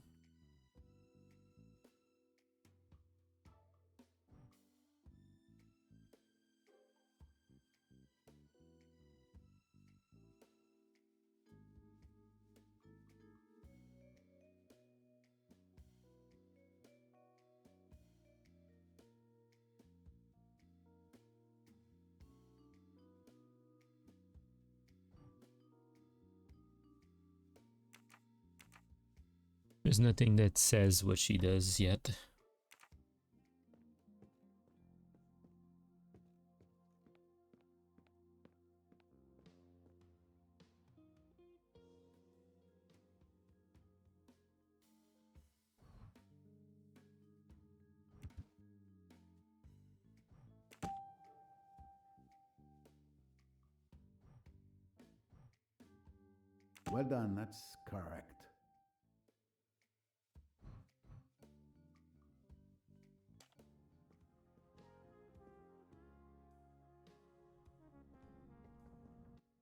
There's nothing that says what she does yet. Well done, that's correct.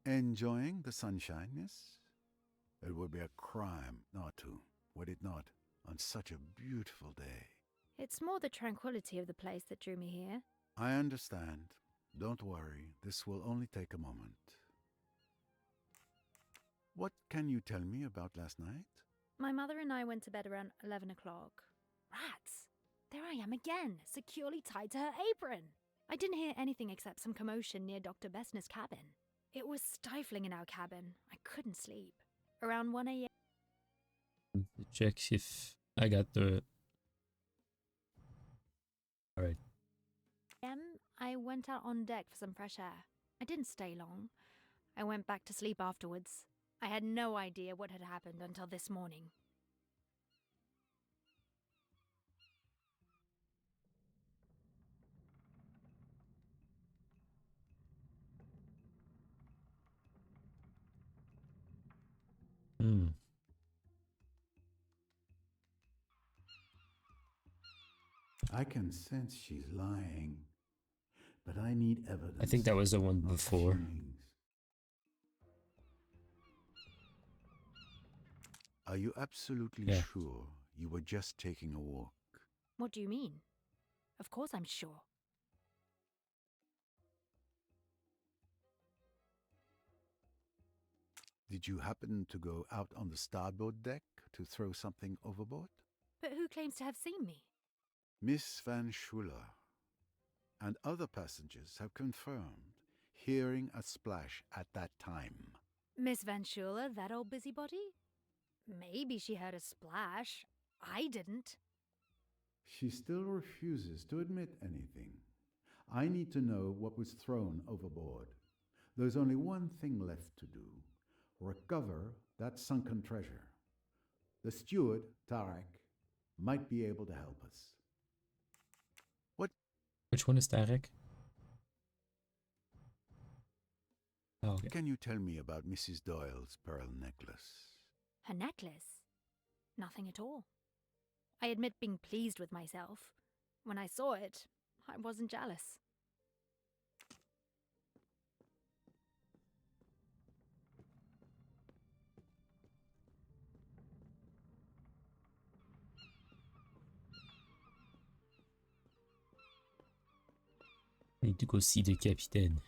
Enjoying the sunshine, miss? It would be a crime not to, would it not, on such a beautiful day? It's more the tranquility of the place that drew me here. I understand. Don't worry, this will only take a moment. What can you tell me about last night? My mother and I went to bed around 11 o'clock. Rats! There I am again, securely tied to her apron. I didn't hear anything except some commotion near Dr. Bessner's cabin. It was stifling in our cabin. I couldn't sleep. Around 1 a.m. Check if I got the... Alright. I went out on deck for some fresh air. I didn't stay long. I went back to sleep afterwards. I had no idea what had happened until this morning. I can sense she's lying, but I need evidence. I think that was the one before. Are you absolutely sure you were just taking a walk? What do you mean? Of course I'm sure. Did you happen to go out on the starboard deck to throw something overboard? But who claims to have seen me? Miss Van Schuler and other passengers have confirmed hearing a splash at that time. Miss Van Schuler, that old busybody? Maybe she heard a splash. I didn't. She still refuses to admit anything. I need to know what was thrown overboard. There's only one thing left to do. Recover that sunken treasure. The steward, Tarek, might be able to help us. Which one is Tarek? Oh, okay. What can you tell me about Mrs. Doyle's pearl necklace? Her necklace? Nothing at all. I admit being pleased with myself. When I saw it, I wasn't jealous. I need to go see the captain.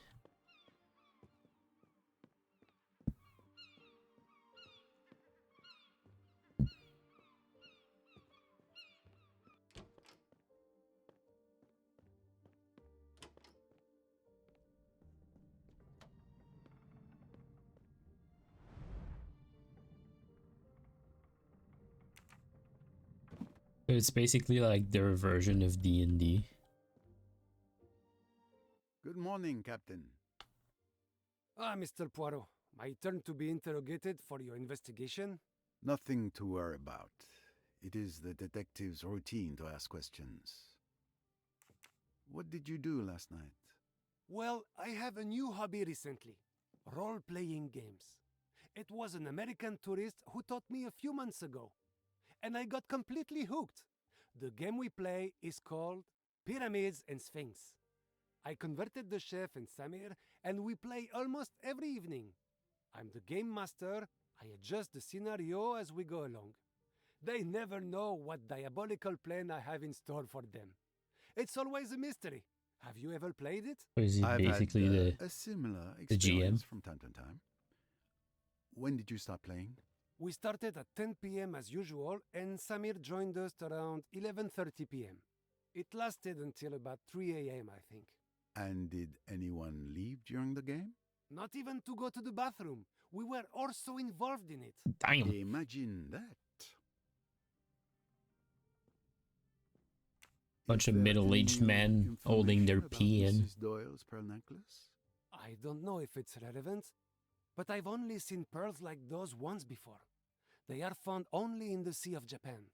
So it's basically like their version of D&D. Good morning, Captain. Ah, Mr. Poirot, my turn to be interrogated for your investigation? Nothing to worry about. It is the detective's routine to ask questions. What did you do last night? Well, I have a new hobby recently. Role-playing games. It was an American tourist who taught me a few months ago. And I got completely hooked. The game we play is called Pyramids and Sphinx. I converted the chef and Samir, and we play almost every evening. I'm the game master. I adjust the scenario as we go along. They never know what diabolical plan I have in store for them. It's always a mystery. Have you ever played it? Or is he I've basically had, the a similar the GM? experience from time to time. When did you start playing? We started at 10 p.m. as usual, and Samir joined us around 11:30 p.m. It lasted until about 3 a.m., I think. And did anyone leave during the game? Not even to go to the bathroom. We were also involved in it. Damn. Imagine that. Bunch of middle-aged men holding their pee in. Mrs. Doyle's pearl necklace? I don't know if it's relevant, but I've only seen pearls like those once before. They are found only in the Sea of Japan.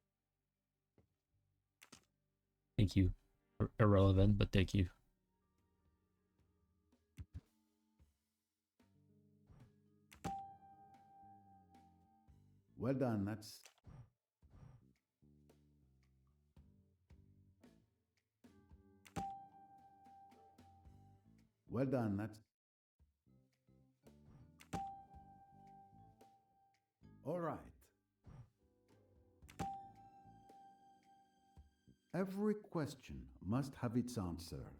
Thank you. Irrelevant, but thank you. Well done, that's... Well done, that's... All right. Every question must have its answer.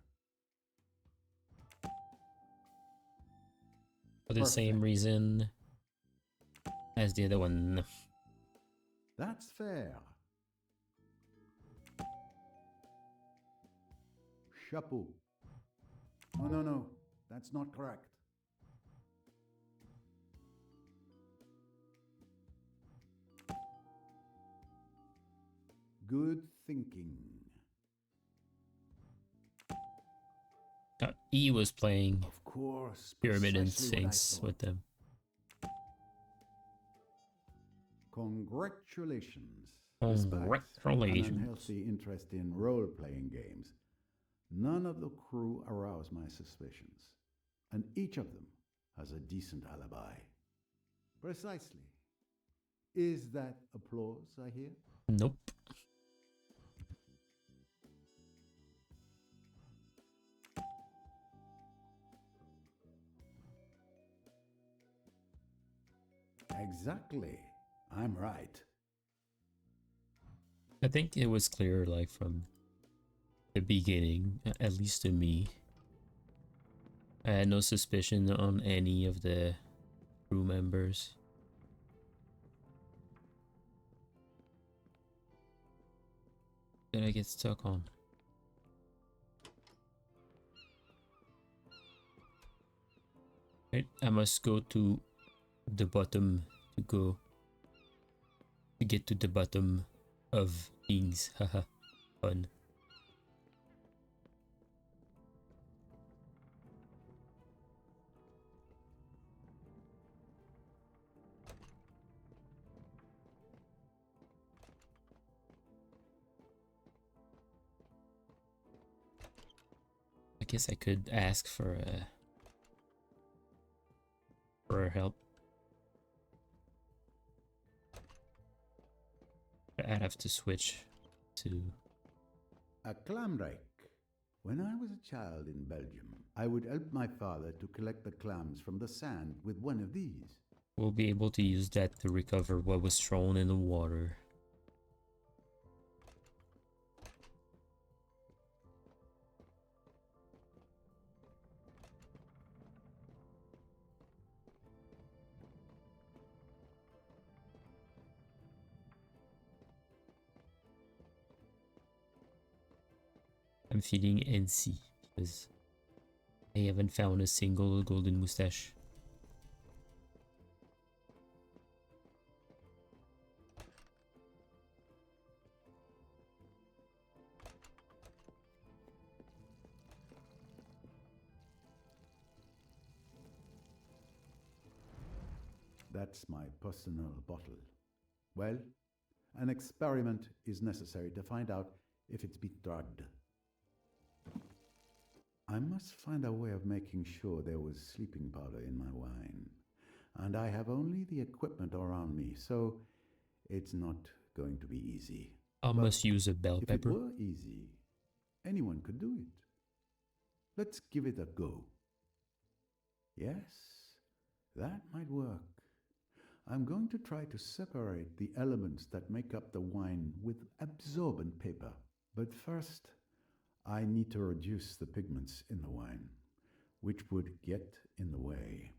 For the same reason as the other one. That's fair. Chapeau. No, that's not correct. Good thinking. He was playing Of course, Pyramid and precisely what I Sphinx thought. with them. Congratulations. Congratulations. Despite an unhealthy interest in role-playing games, none of the crew aroused my suspicions, and each of them has a decent alibi. Precisely. Is that applause I hear? Nope. Exactly. I'm right. I think it was clear, like, from the beginning, at least to me. I had no suspicion on any of the crew members. That I get stuck on. Right, I must go to the bottom to get to the bottom of things. Haha, fun. I guess I could ask for help. But I'd have to switch to A clam rake. When I was a child in Belgium, I would help my father to collect the clams from the sand with one of these. We'll be able to use that to recover what was thrown in the water. I'm feeling antsy because I haven't found a single golden mustache. That's my personal bottle. Well, an experiment is necessary to find out if it's been drugged. I must find a way of making sure there was sleeping powder in my wine. And I have only the equipment around me, so it's not going to be easy. I must use a bell If pepper. it were easy, anyone could do it. Let's give it a go. Yes, that might work. I'm going to try to separate the elements that make up the wine with absorbent paper. But first, I need to reduce the pigments in the wine, which would get in the way.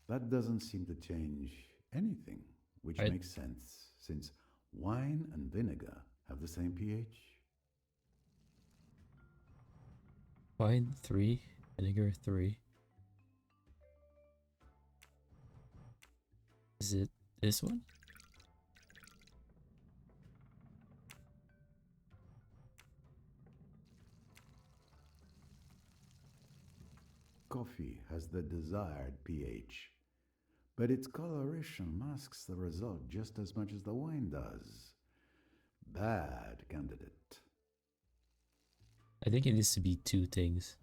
That doesn't seem to change anything, which makes sense, since wine and vinegar have the same pH. Wine 3, vinegar 3. Is it this one? Coffee has the desired pH, but its coloration masks the result just as much as the wine does. Bad candidate. I think it needs to be two things.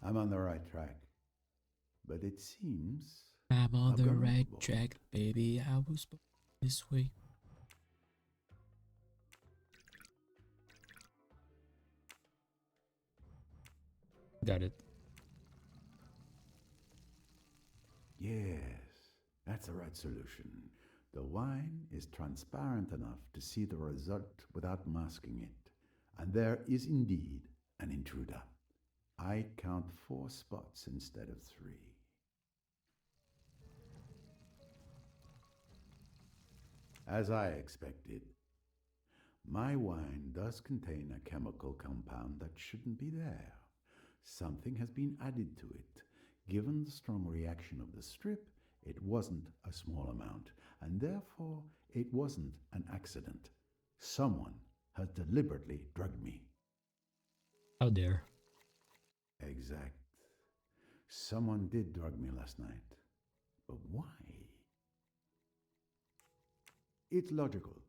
I'm on the right track, but it seems I'm on I've the gone right overboard. track, baby. I was born this way. Got it. Yes, that's the right solution. The wine is transparent enough to see the result without masking it. And there is indeed an intruder. I count 4 spots instead of 3. As I expected, my wine does contain a chemical compound that shouldn't be there. Something has been added to it. Given the strong reaction of the strip, it wasn't a small amount, and therefore it wasn't an accident. Someone has deliberately drugged me. How dare. Exact. Someone did drug me last night. But why? It's logical.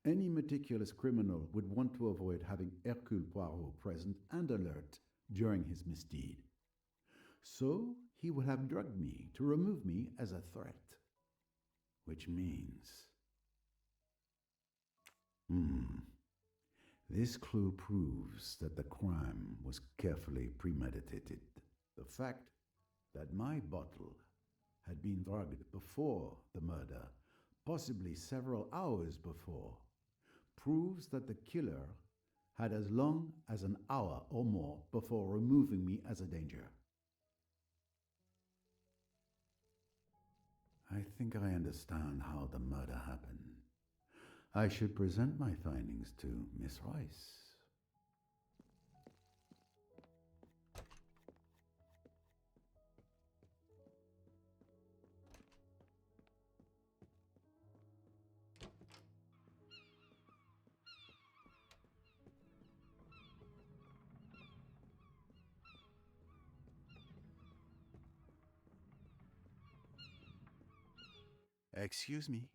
Any meticulous criminal would want to avoid having Hercule Poirot present and alert during his misdeed. So he would have drugged me to remove me as a threat. Which means... This clue proves that the crime was carefully premeditated. The fact that my bottle had been drugged before the murder, possibly several hours before, proves that the killer had as long as an hour or more before removing me as a danger. I think I understand how the murder happened. I should present my findings to Miss Royce. Excuse me.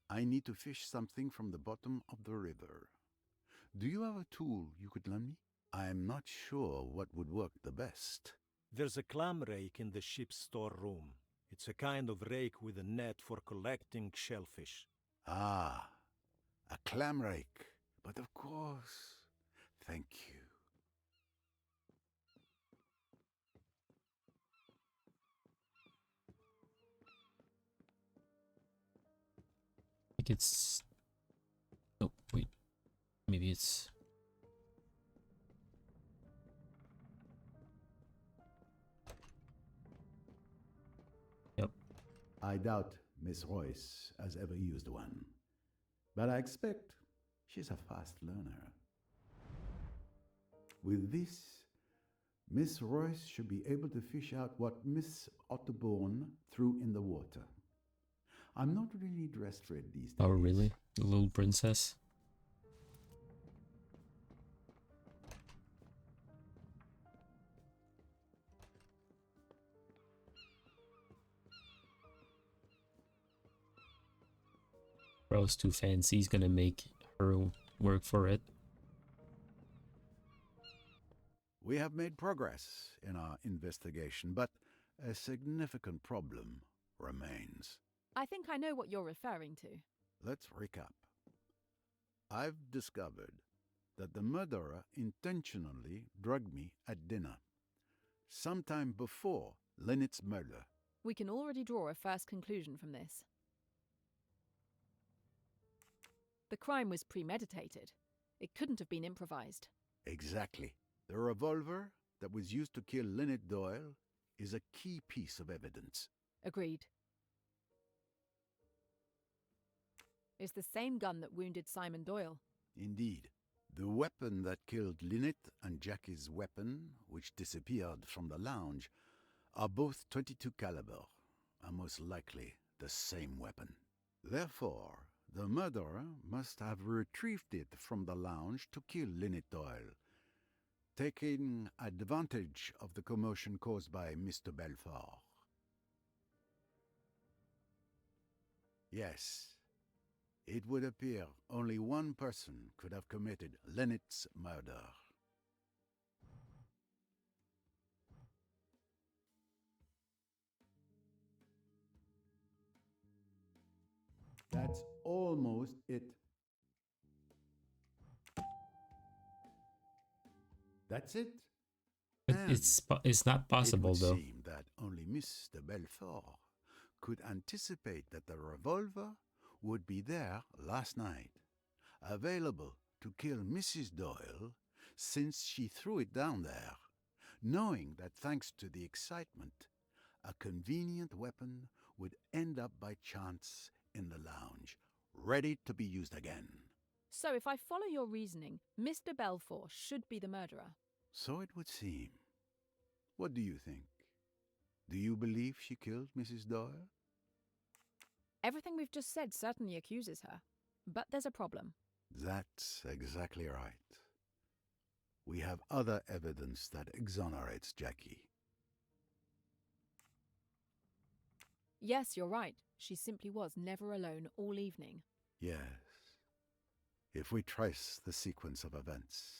I need to fish something from the bottom of the river. Do you have a tool you could lend me? I am not sure what would work the best. There's a clam rake in the ship's storeroom. It's a kind of rake with a net for collecting shellfish. Ah, a clam rake. But of course. Thank you. I think it's... Oh, wait. Maybe it's... Yep. I doubt Miss Royce has ever used one. But I expect she's a fast learner. With this, Miss Royce should be able to fish out what Miss Otterbourne threw in the water. I'm not really dressed for it these days. Oh, really? The little princess? Bro's too fancy. He's gonna make her work for it. We have made progress in our investigation, but a significant problem remains. I think I know what you're referring to. Let's recap. I've discovered that the murderer intentionally drugged me at dinner, sometime before Lynette's murder. We can already draw a first conclusion from this. The crime was premeditated. It couldn't have been improvised. Exactly. The revolver that was used to kill Lynette Doyle is a key piece of evidence. Agreed. It's the same gun that wounded Simon Doyle. Indeed. The weapon that killed Lynette and Jackie's weapon, which disappeared from the lounge, are both .22 caliber, and most likely the same weapon. Therefore, the murderer must have retrieved it from the lounge to kill Lynette Doyle, taking advantage of the commotion caused by Mr. Belfort. Yes, it would appear only one person could have committed Lynette's murder. That's almost it. That's it. It's not possible, though. It would seem that only Mr. Belfort could anticipate that the revolver would be there last night, available to kill Mrs. Doyle since she threw it down there, knowing that thanks to the excitement, a convenient weapon would end up by chance in the lounge, ready to be used again. So if I follow your reasoning, Mr. Belfort should be the murderer. So it would seem. What do you think? Do you believe she killed Mrs. Doyle? Everything we've just said certainly accuses her. But there's a problem. That's exactly right. We have other evidence that exonerates Jackie. Yes, you're right. She simply was never alone all evening. Yes. If we trace the sequence of events.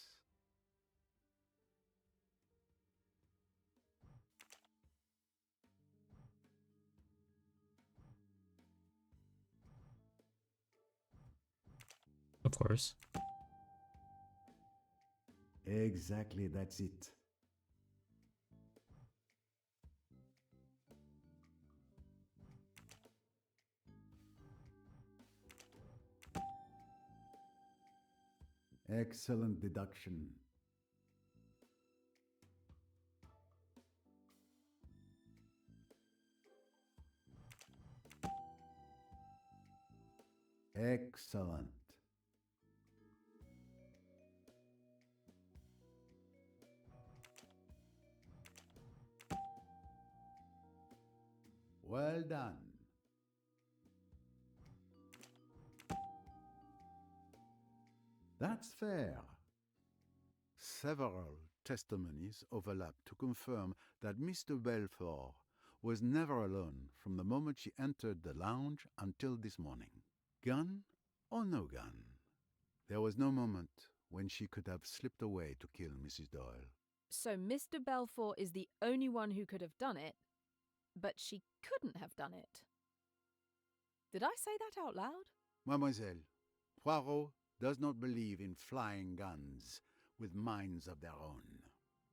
Of course. Exactly, that's it. Excellent deduction. Excellent. Well done. That's fair. Several testimonies overlap to confirm that Mr. Belfort was never alone from the moment she entered the lounge until this morning. Gun or no gun, there was no moment when she could have slipped away to kill Mrs. Doyle. So Mr. Belfort is the only one who could have done it, but she couldn't have done it. Did I say that out loud? Mademoiselle, Poirot does not believe in flying guns with minds of their own.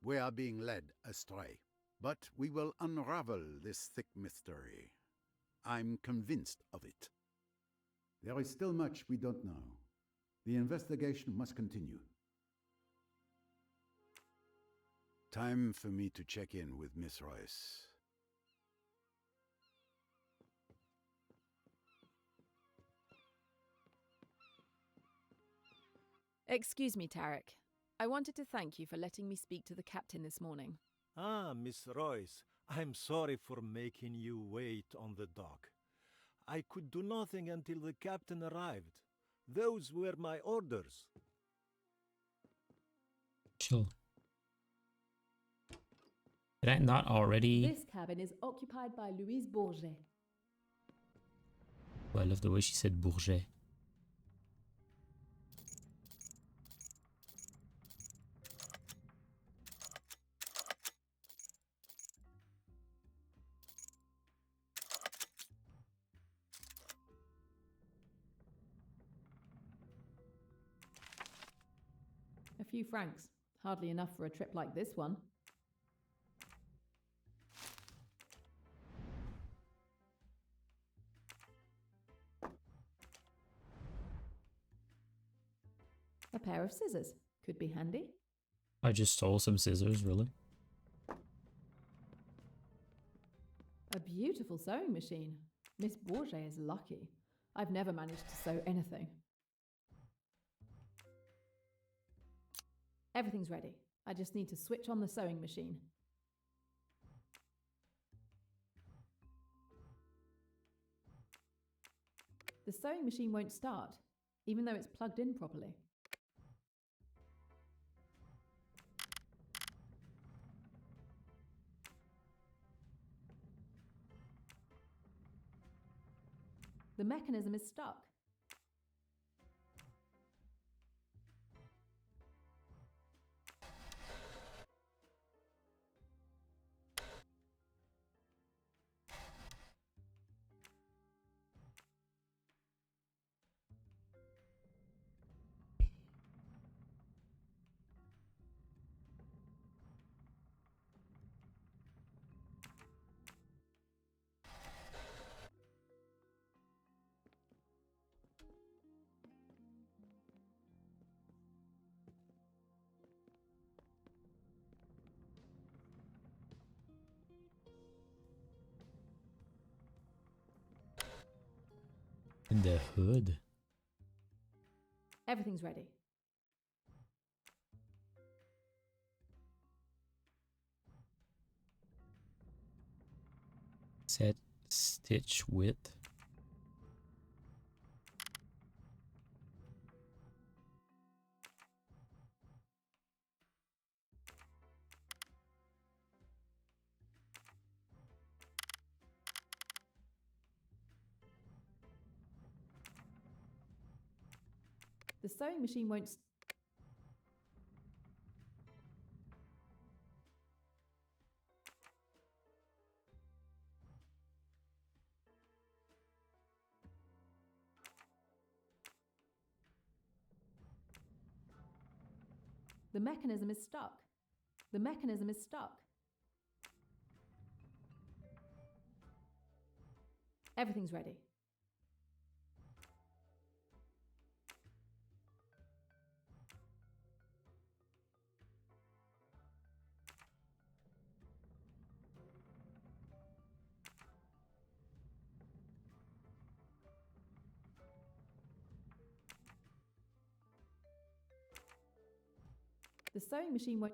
We are being led astray, but we will unravel this thick mystery. I'm convinced of it. There is still much we don't know. The investigation must continue. Time for me to check in with Miss Royce. Excuse me, Tarek. I wanted to thank you for letting me speak to the captain this morning. Ah, Miss Royce, I'm sorry for making you wait on the dock. I could do nothing until the captain arrived. Those were my orders. Chill. Did I not already? This cabin is occupied by Louise Bourget. Oh, I love the way she said Bourget. A few francs. Hardly enough for a trip like this one. A pair of scissors. Could be handy. I just stole some scissors, really? A beautiful sewing machine. Miss Bourget is lucky. I've never managed to sew anything. Everything's ready. I just need to switch on the sewing machine. The sewing machine won't start, even though it's plugged in properly. The mechanism is stuck. In the hood. Everything's ready. Set stitch width. The sewing machine won't... The mechanism is stuck. The mechanism is stuck. Everything's ready. The sewing machine won't...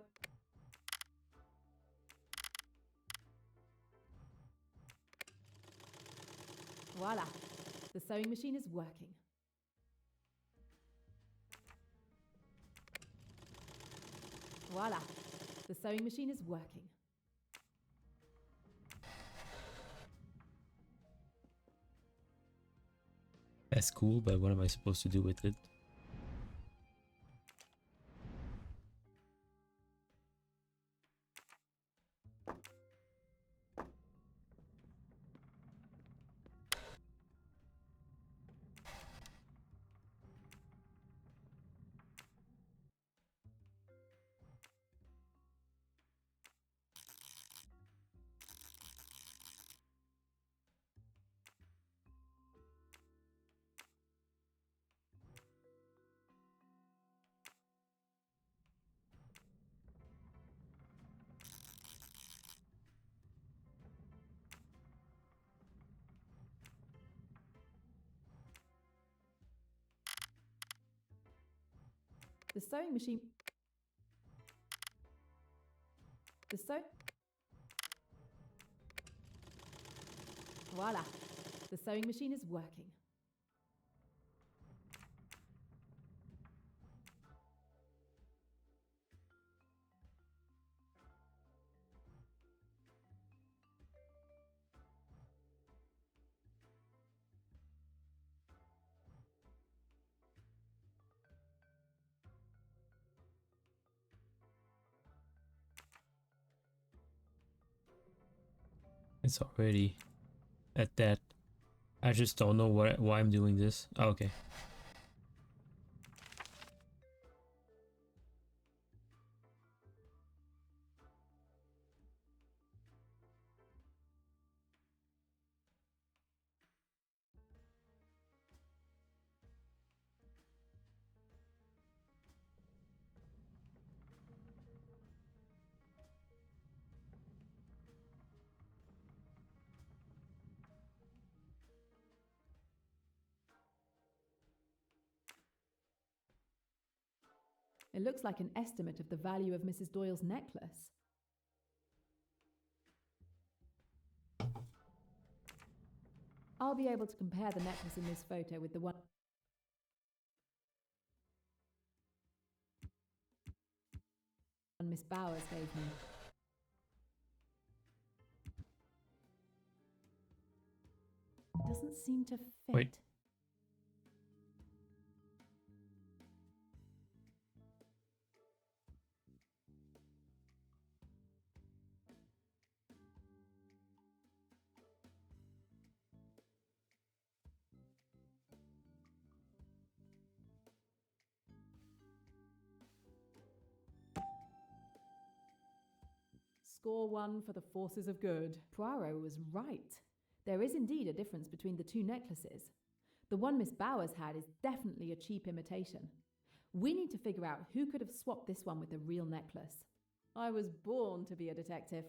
Voila! The sewing machine is working. Voila! The sewing machine is working. That's cool, but what am I supposed to do with it? The sewing machine... The sew... Voila! The sewing machine is working. It's already at that. I just don't know why I'm doing this. Oh, okay. It looks like an estimate of the value of Mrs. Doyle's necklace. I'll be able to compare the necklace in this photo with the one Miss Bowers gave me. It doesn't seem to fit. Wait. Score one for the forces of good. Poirot was right. There is indeed a difference between the two necklaces. The one Miss Bowers had is definitely a cheap imitation. We need to figure out who could have swapped this one with the real necklace. I was born to be a detective.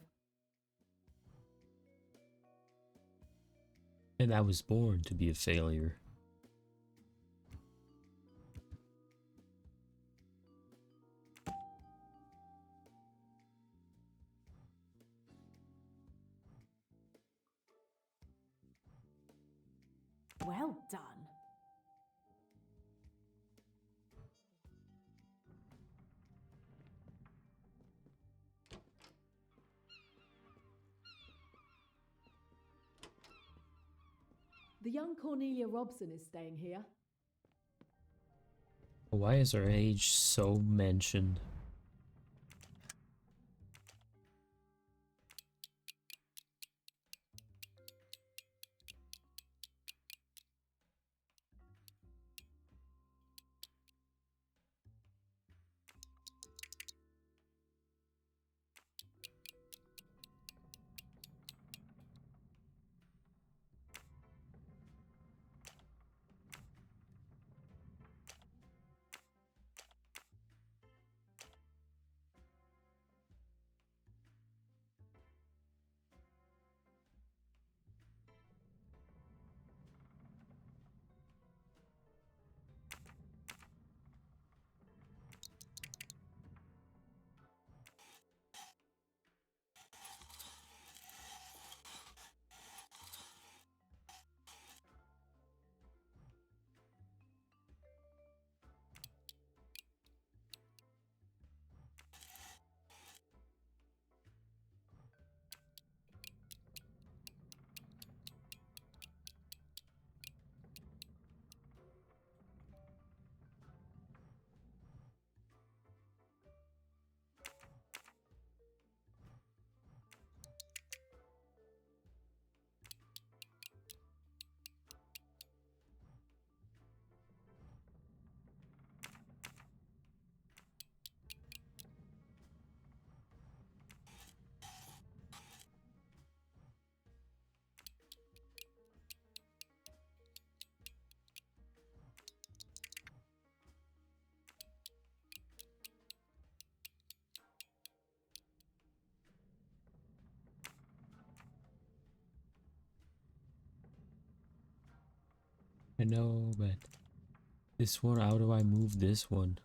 And I was born to be a failure. Well done. The young Cornelia Robson is staying here. Why is her age so mentioned? I know, but this one, how do I move this one?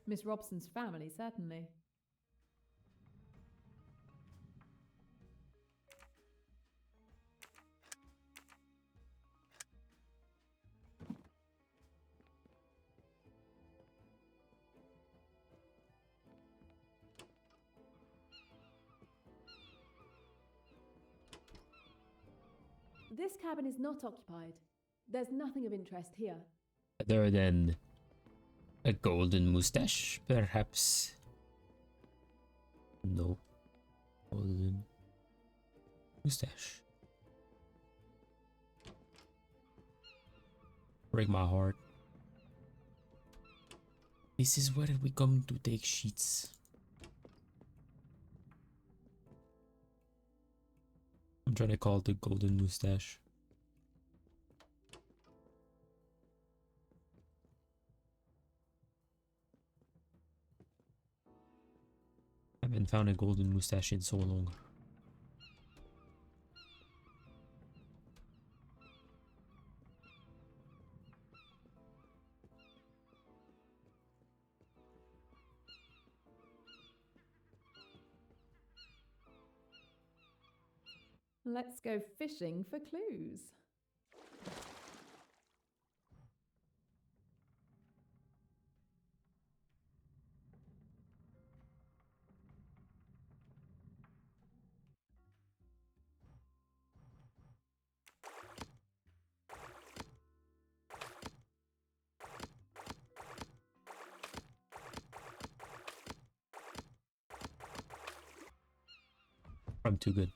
Miss Robson's family, certainly. This cabin is not occupied. There's nothing of interest here. Other than a golden mustache, perhaps? No. Golden mustache. Break my heart. This is where we come to take sheets. I'm trying to call it the golden mustache. I haven't found a golden mustache in so long. Let's go fishing for clues. I'm too good.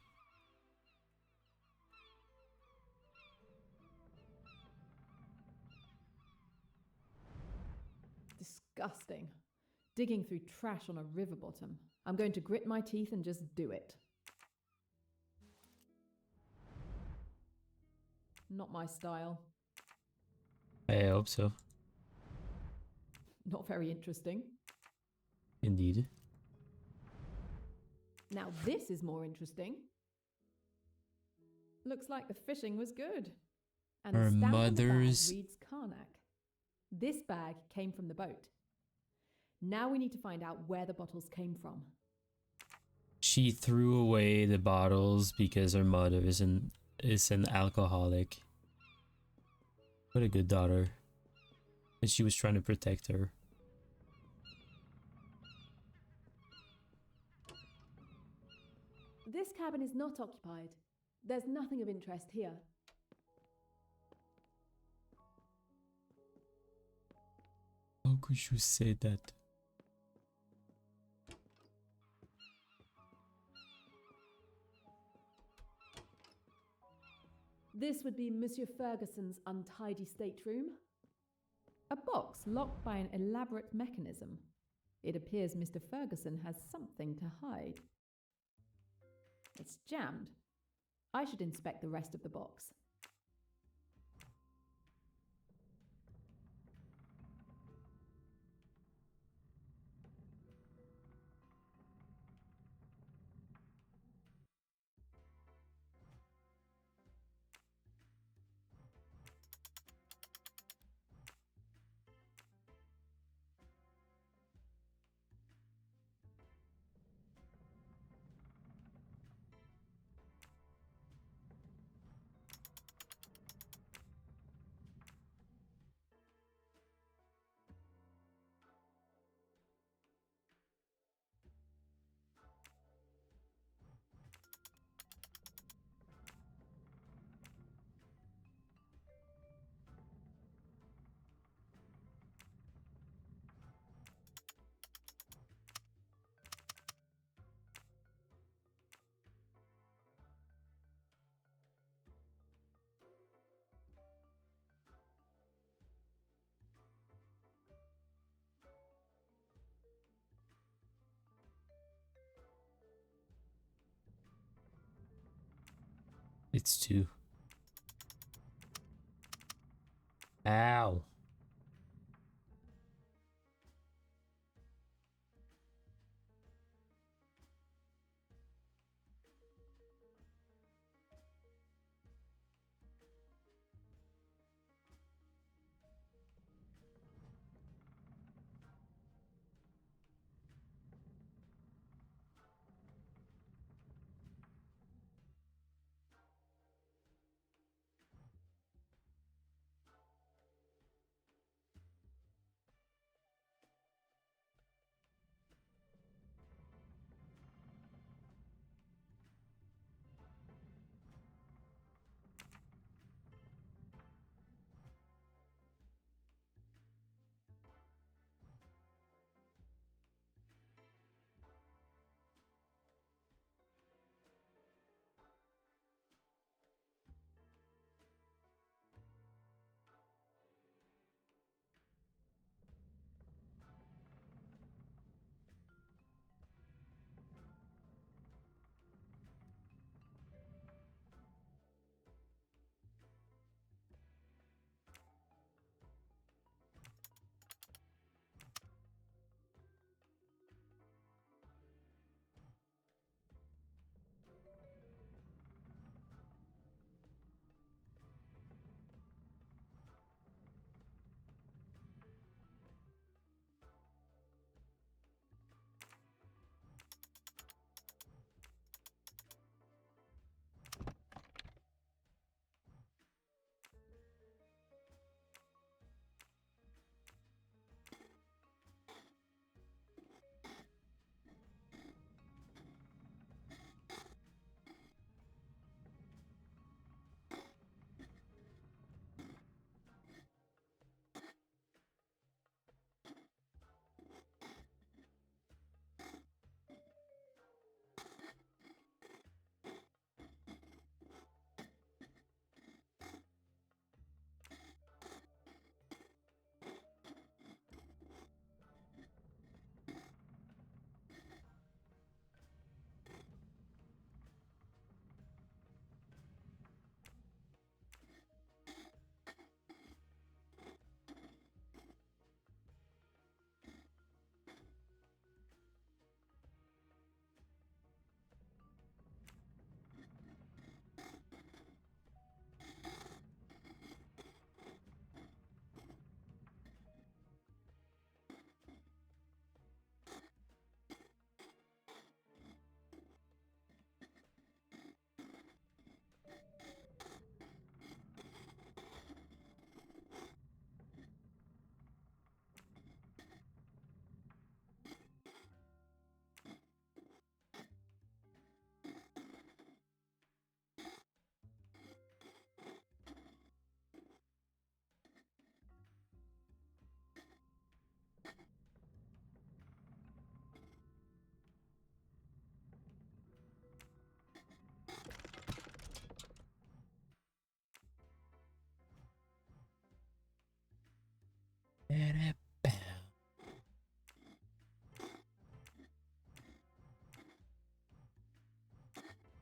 Disgusting. Digging through trash on a river bottom. I'm going to grit my teeth and just do it. Not my style. I hope so. Not very interesting. Indeed. Now this is more interesting. Looks like the fishing was good. And Her the stamp mother's... on the bag reads Karnak. This bag came from the boat. Now we need to find out where the bottles came from. She threw away the bottles because her mother is an alcoholic. What a good daughter. And she was trying to protect her. This cabin is not occupied. There's nothing of interest here. How could you say that? This would be Monsieur Ferguson's untidy stateroom. A box locked by an elaborate mechanism. It appears Mr. Ferguson has something to hide. It's jammed. I should inspect the rest of the box. It's two. Ow.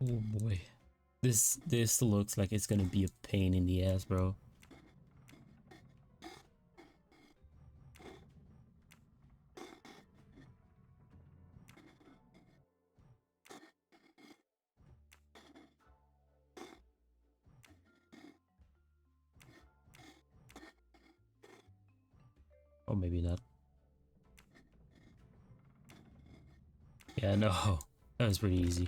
Oh boy. This looks like it's gonna be a pain in the ass, bro. Or maybe not. Yeah, no. That was pretty easy.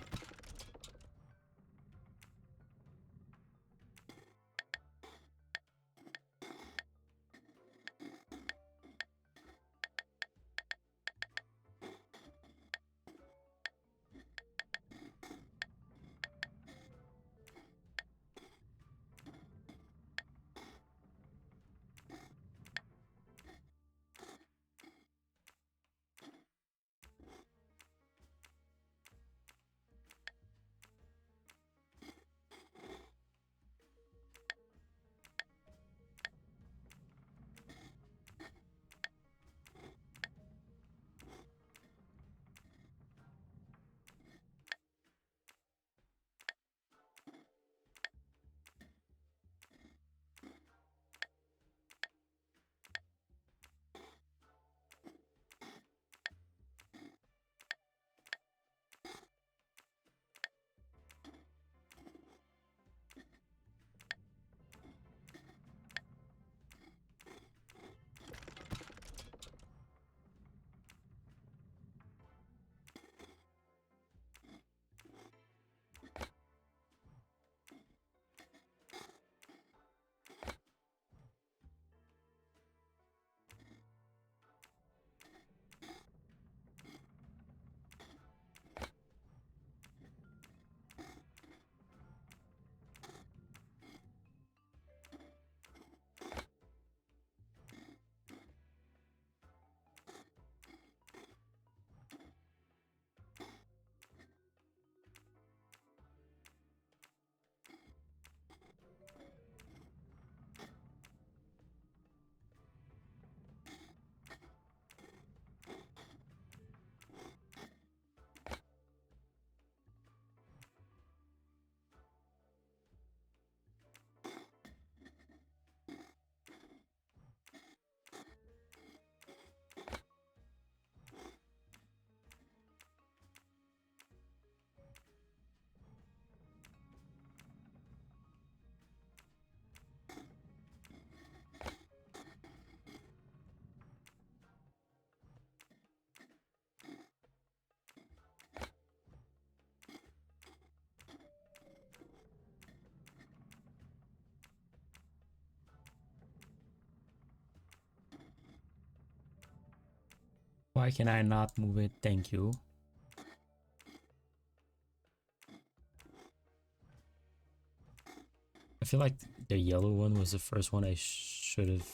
Why can I not move it? Thank you. I feel like the yellow one was the first one I should have.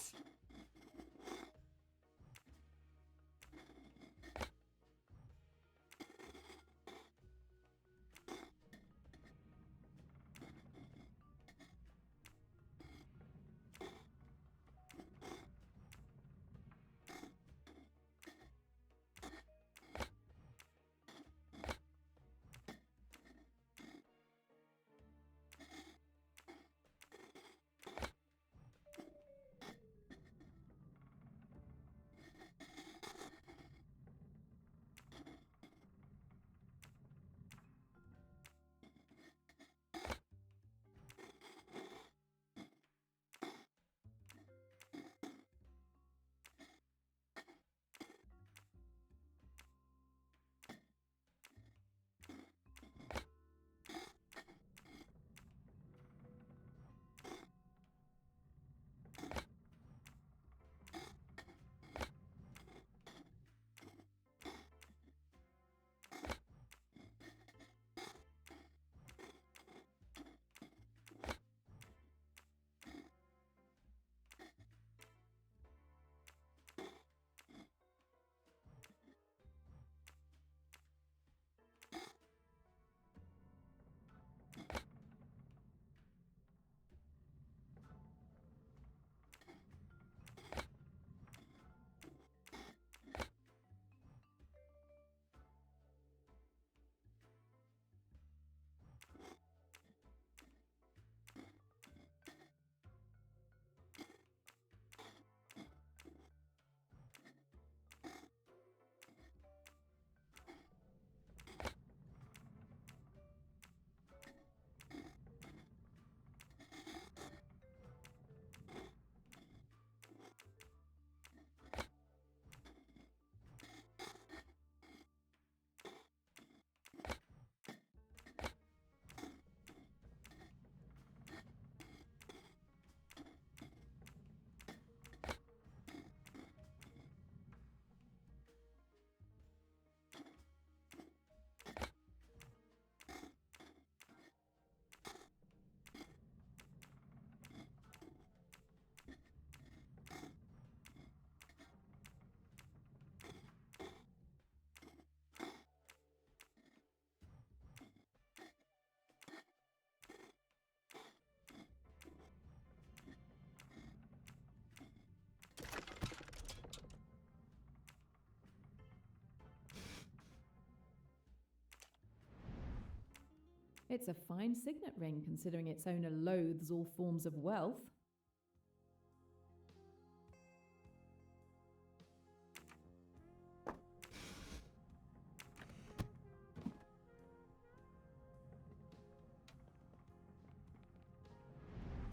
It's a fine signet ring, considering its owner loathes all forms of wealth.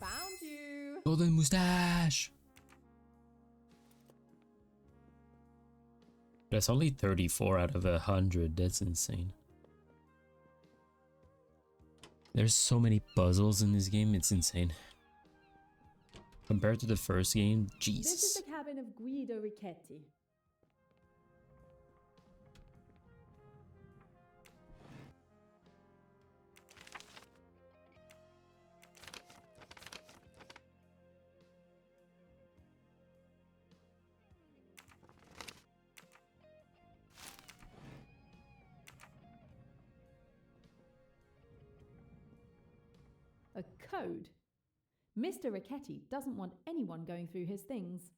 Found you! Golden mustache! That's only 34 out of 100. That's insane. There's so many puzzles in this game, it's insane. Compared to the first game, Jesus. This is the cabin of Guido Richetti. A code? Mr. Richetti doesn't want anyone going through his things.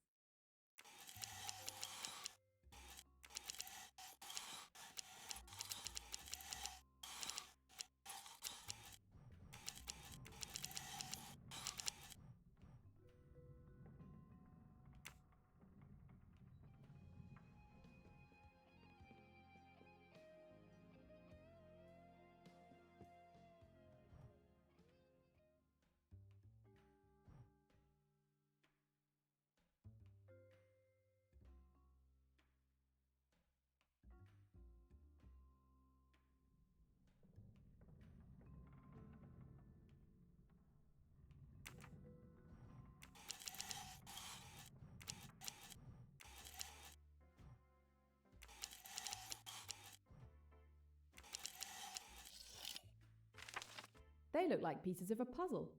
They look like pieces of a puzzle.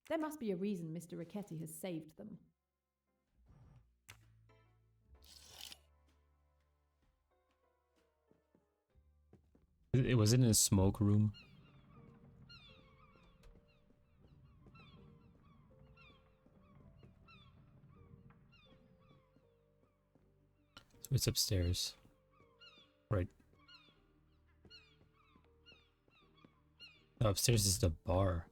There must be a reason Mr. Richetti has saved them. It was in a smoke room. So it's upstairs. Right. No, upstairs is the bar.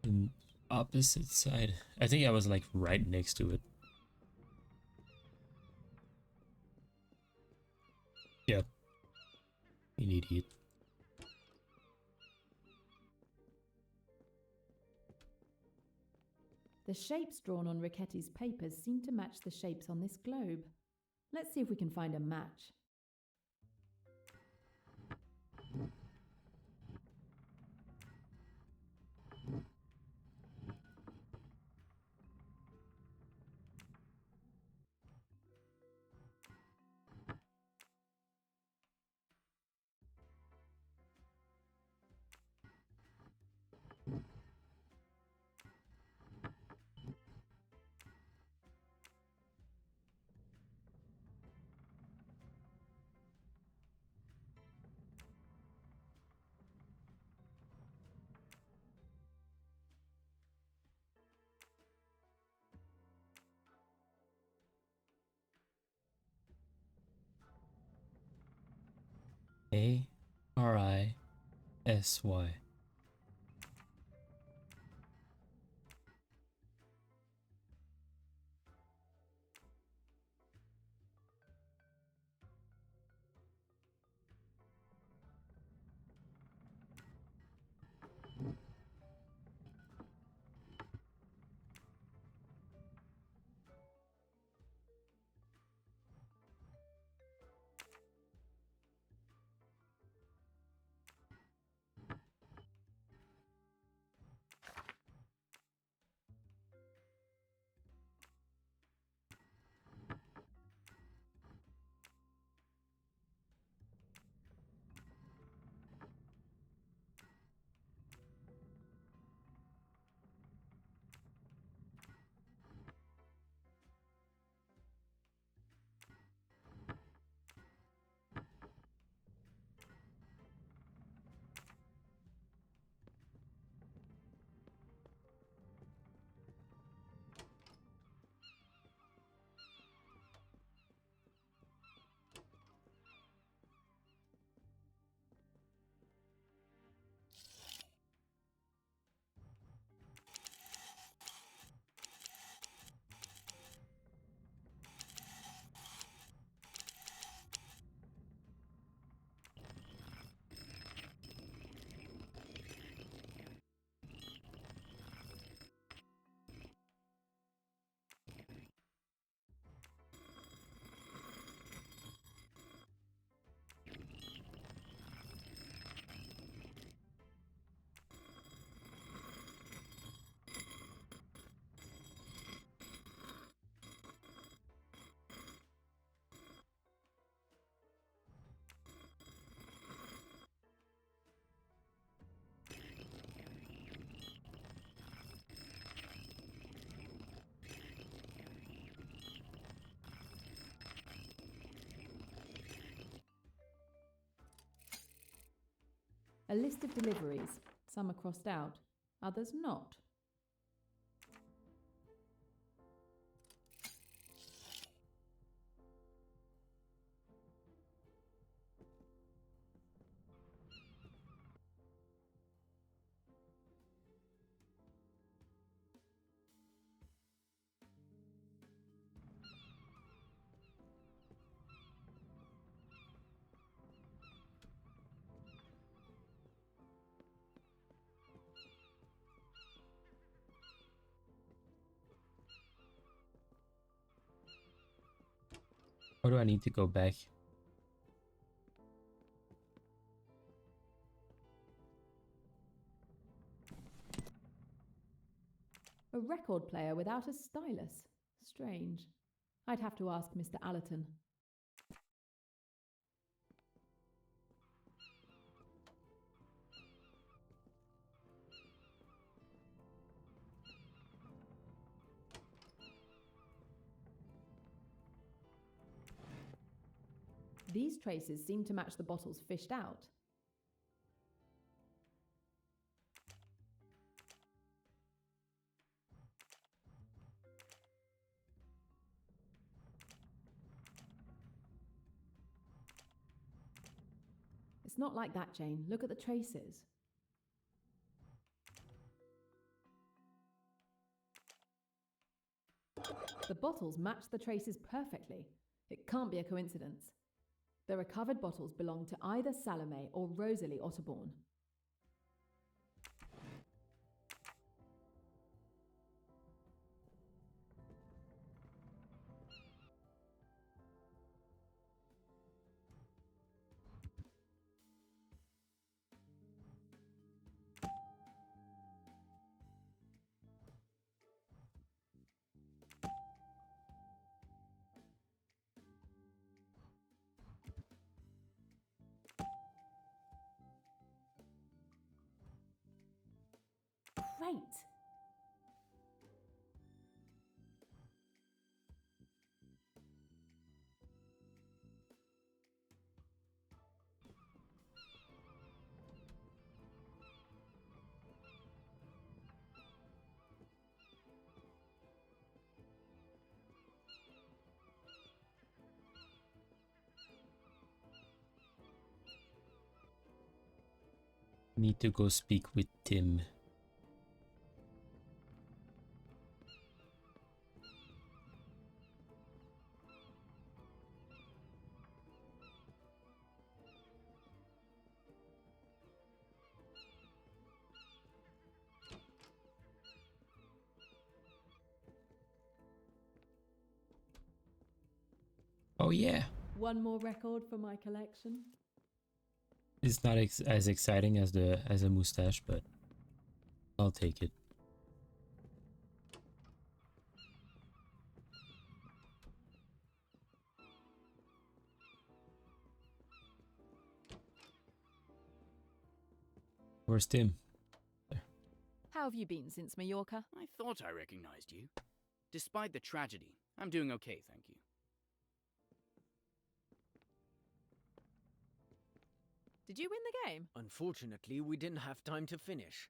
In opposite side. I think I was like right next to it. Yeah. An idiot. The shapes drawn on Richetti's papers seem to match the shapes on this globe. Let's see if we can find a match. A-R-I-S-Y. list of deliveries. Some are crossed out, others not. Or do I need to go back? A record player without a stylus. Strange. I'd have to ask Mr. Allerton. These traces seem to match the bottles fished out. It's not like that, Jane. Look at the traces. The bottles match the traces perfectly. It can't be a coincidence. The recovered bottles belong to either Salome or Rosalie Otterbourne. Great! Need to go speak with Tim. Oh yeah. One more record for my collection. It's not as exciting as a mustache, but I'll take it. Where's Tim? How have you been since Mallorca? I thought I recognized you. Despite the tragedy, I'm doing okay, thank you. Did you win the game? Unfortunately, we didn't have time to finish.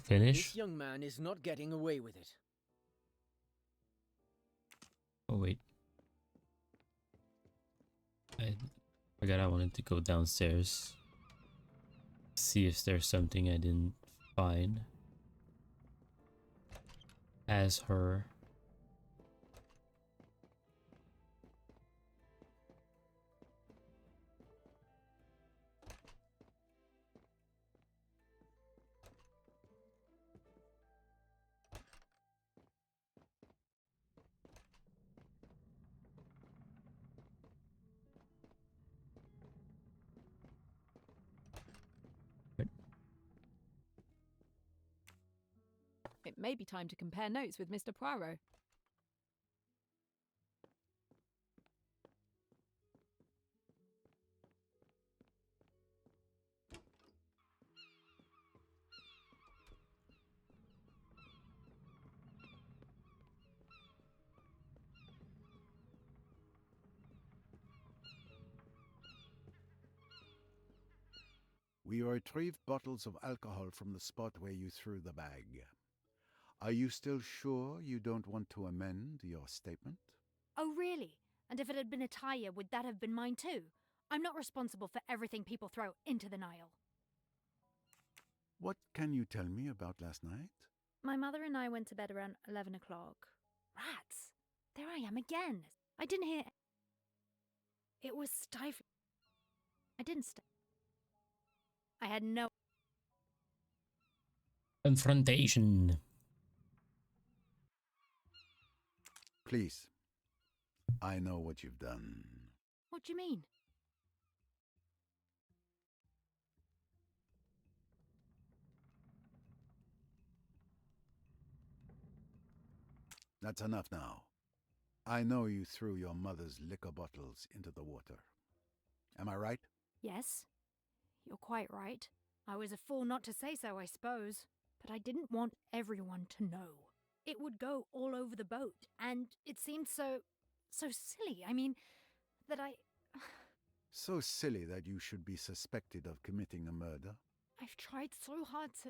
Finish? This young man is not getting away with it. Oh wait. I forgot I wanted to go downstairs. See if there's something I didn't find. As her. It may be time to compare notes with Mr. Poirot. We retrieved bottles of alcohol from the spot where you threw the bag. Are you still sure you don't want to amend your statement? Oh, really? And if it had been a tire, would that have been mine too? I'm not responsible for everything people throw into the Nile. What can you tell me about last night? My mother and I went to bed around 11 o'clock. Rats! There I am again. I didn't hear... It was stifling. I didn't I had no... Confrontation. Please. I know what you've done. What do you mean? That's enough now. I know you threw your mother's liquor bottles into the water. Am I right? Yes, you're quite right. I was a fool not to say so, I suppose. But I didn't want everyone to know. It would go all over the boat, and it seemed so silly. I mean, that So silly that you should be suspected of committing a murder. I've tried so hard to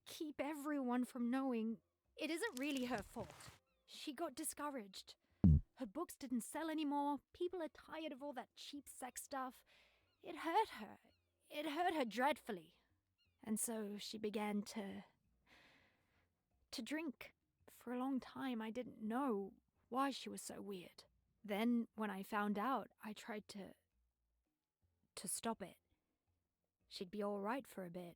keep everyone from knowing. It isn't really her fault. She got discouraged. Her books didn't sell anymore. People are tired of all that cheap sex stuff. It hurt her. It hurt her dreadfully. And so she began to drink. For a long time, I didn't know why she was so weird. Then, when I found out, I tried to stop it. She'd be all right for a bit.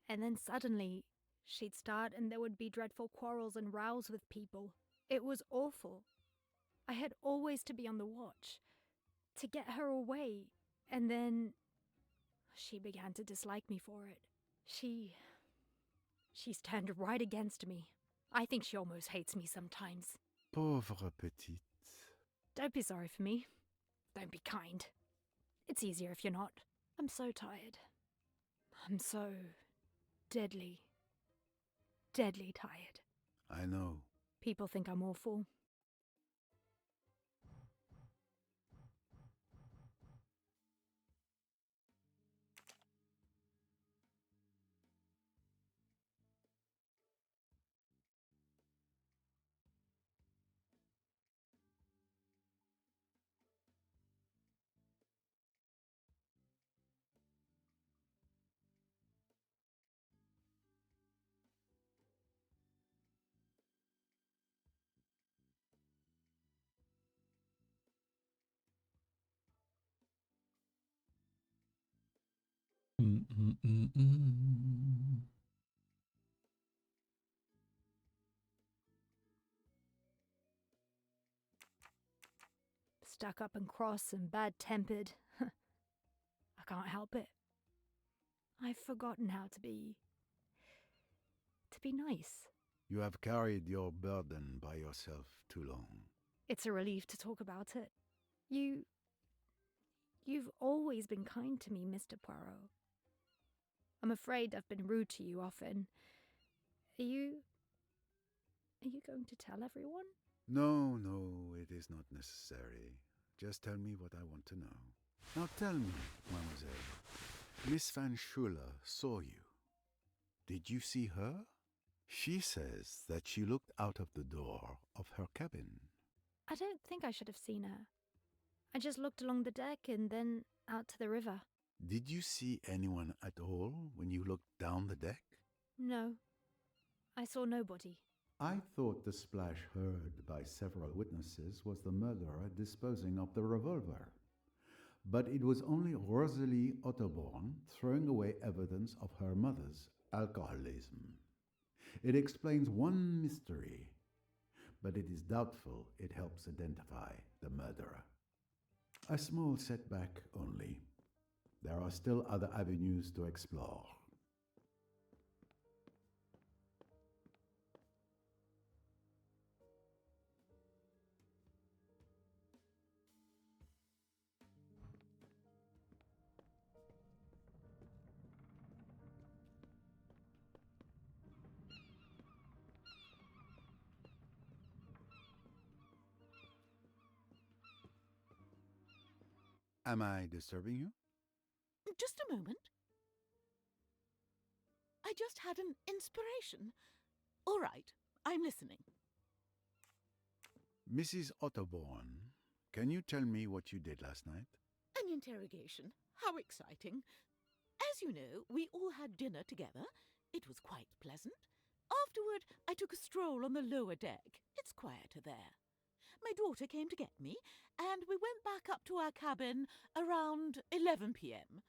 And then suddenly, she'd start and there would be dreadful quarrels and rows with people. It was awful. I had always to be on the watch, to get her away, and then she began to dislike me for it. She's turned right against me. I think she almost hates me sometimes. Pauvre petite. Don't be sorry for me. Don't be kind. It's easier if you're not. I'm so tired. I'm so deadly tired. I know. People think I'm awful. Stuck up and cross and bad-tempered. I can't help it. I've forgotten how to be nice. You have carried your burden by yourself too long. It's a relief to talk about it. You've always been kind to me, Mr. Poirot. I'm afraid I've been rude to you often. Are you going to tell everyone? No, it is not necessary. Just tell me what I want to know. Now tell me, mademoiselle. Miss Van Schuler saw you. Did you see her? She says that she looked out of the door of her cabin. I don't think I should have seen her. I just looked along the deck and then out to the river. Did you see anyone at all when you looked down the deck? No, I saw nobody. I thought the splash heard by several witnesses was the murderer disposing of the revolver. But it was only Rosalie Otterborn throwing away evidence of her mother's alcoholism. It explains one mystery, but it is doubtful it helps identify the murderer. A small setback only. There are still other avenues to explore. Am I disturbing you? Just a moment. just had an inspiration. All right, I'm listening. Mrs. Otterborn, can you tell me what you did last night? An interrogation. How exciting. As you know, we all had dinner together. It was quite pleasant. Afterward, I took a stroll on the lower deck. It's quieter there. My daughter came to get me, and we went back up to our cabin around 11 p.m.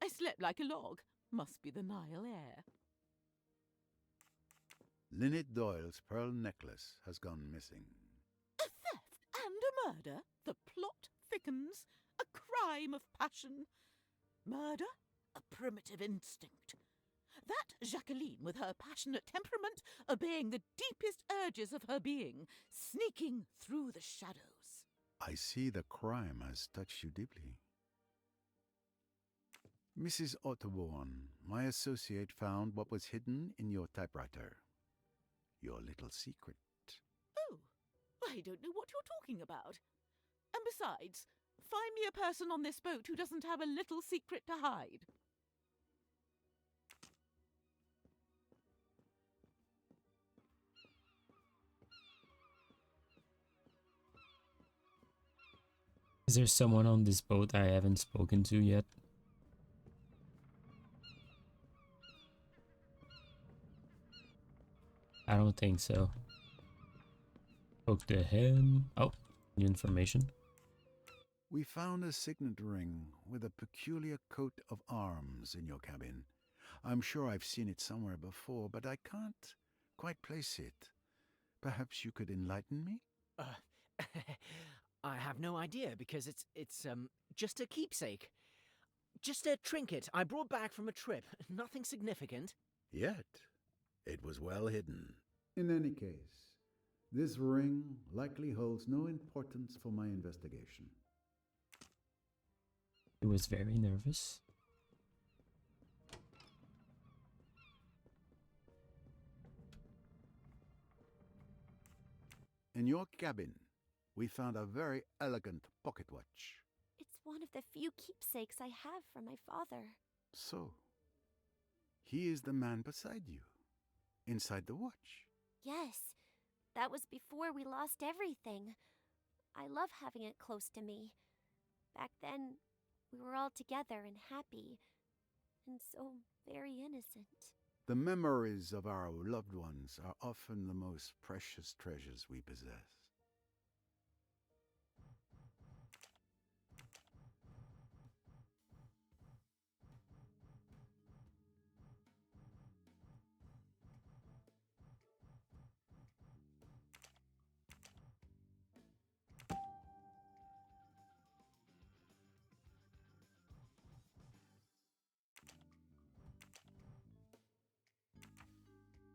I slept like a log. Must be the Nile air. Lynette Doyle's pearl necklace has gone missing. A theft and a murder. The plot thickens. A crime of passion. Murder? A primitive instinct. That Jacqueline, with her passionate temperament, obeying the deepest urges of her being, sneaking through the shadows. I see the crime has touched you deeply. Mrs. Otterborn, my associate found what was hidden in your typewriter. Your little secret. Oh, I don't know what you're talking about. And besides, find me a person on this boat who doesn't have a little secret to hide. Is there someone on this boat I haven't spoken to yet? I don't think so. Spoke to him. Oh, new information. We found a signet ring with a peculiar coat of arms in your cabin. I'm sure I've seen it somewhere before, but I can't quite place it. Perhaps you could enlighten me? I have no idea because it's just a keepsake. Just a trinket I brought back from a trip. Nothing significant. Yet, it was well hidden. In any case, this ring likely holds no importance for my investigation. He was very nervous. In your cabin, we found a very elegant pocket watch. It's one of the few keepsakes I have from my father. So, he is the man beside you, inside the watch. Yes, that was before we lost everything. I love having it close to me. Back then, we were all together and happy, and so very innocent. The memories of our loved ones are often the most precious treasures we possess.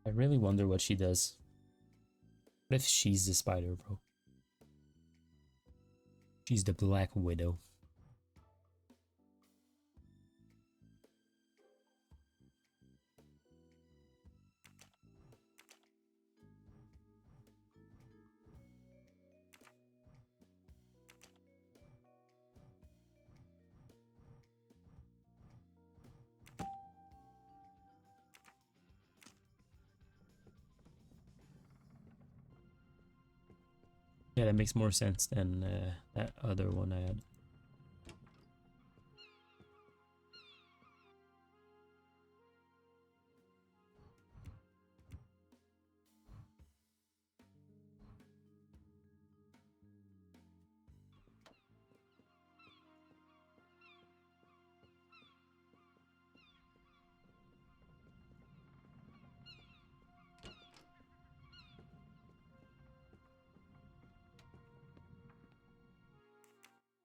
I really wonder what she does. What if she's the spider, bro? She's the Black Widow. Yeah, that makes more sense than that other one I had.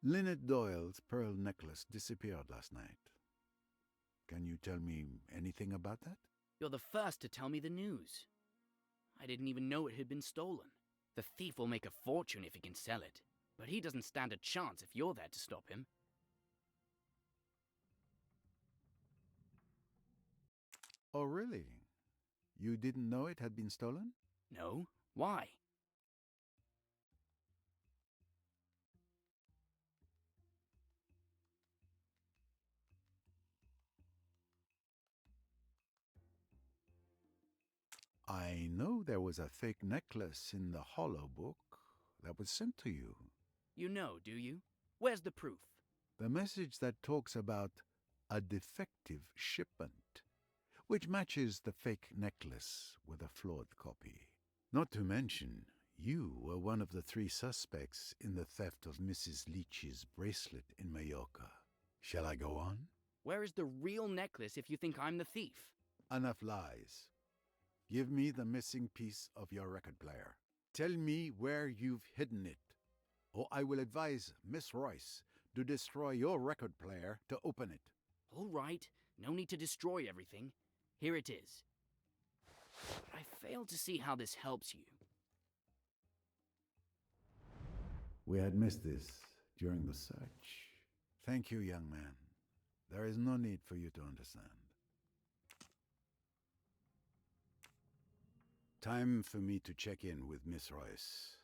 Lynette Doyle's pearl necklace disappeared last night. Can you tell me anything about that? You're the first to tell me the news. I didn't even know it had been stolen. The thief will make a fortune if he can sell it, but he doesn't stand a chance if you're there to stop him. Oh, really? You didn't know it had been stolen? No? Why? I know there was a fake necklace in the hollow book that was sent to you. You know, do you? Where's the proof? The message that talks about a defective shipment, which matches the fake necklace with a flawed copy. Not to mention, you were one of the 3 suspects in the theft of Mrs. Leach's bracelet in Mallorca. Shall I go on? Where is the real necklace if you think I'm the thief? Enough lies. Give me the missing piece of your record player. Tell me where you've hidden it, or I will advise Miss Royce to destroy your record player to open it. All right, no need to destroy everything. Here it is. I fail to see how this helps you. We had missed this during the search. Thank you, young man. There is no need for you to understand. Time for me to check in with Miss Royce.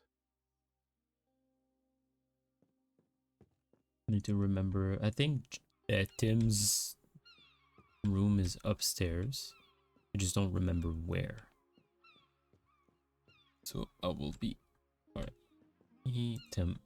I need to remember. I think Tim's room is upstairs. I just don't remember where. So I will be. Alright. Tim.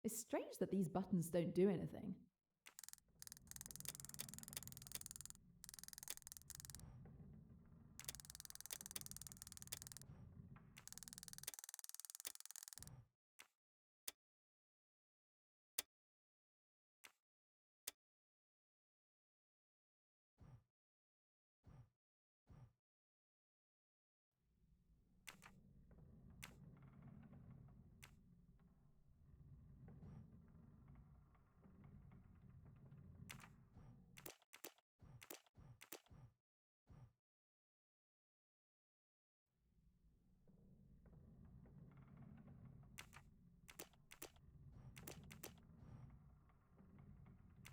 It's strange that these buttons don't do anything.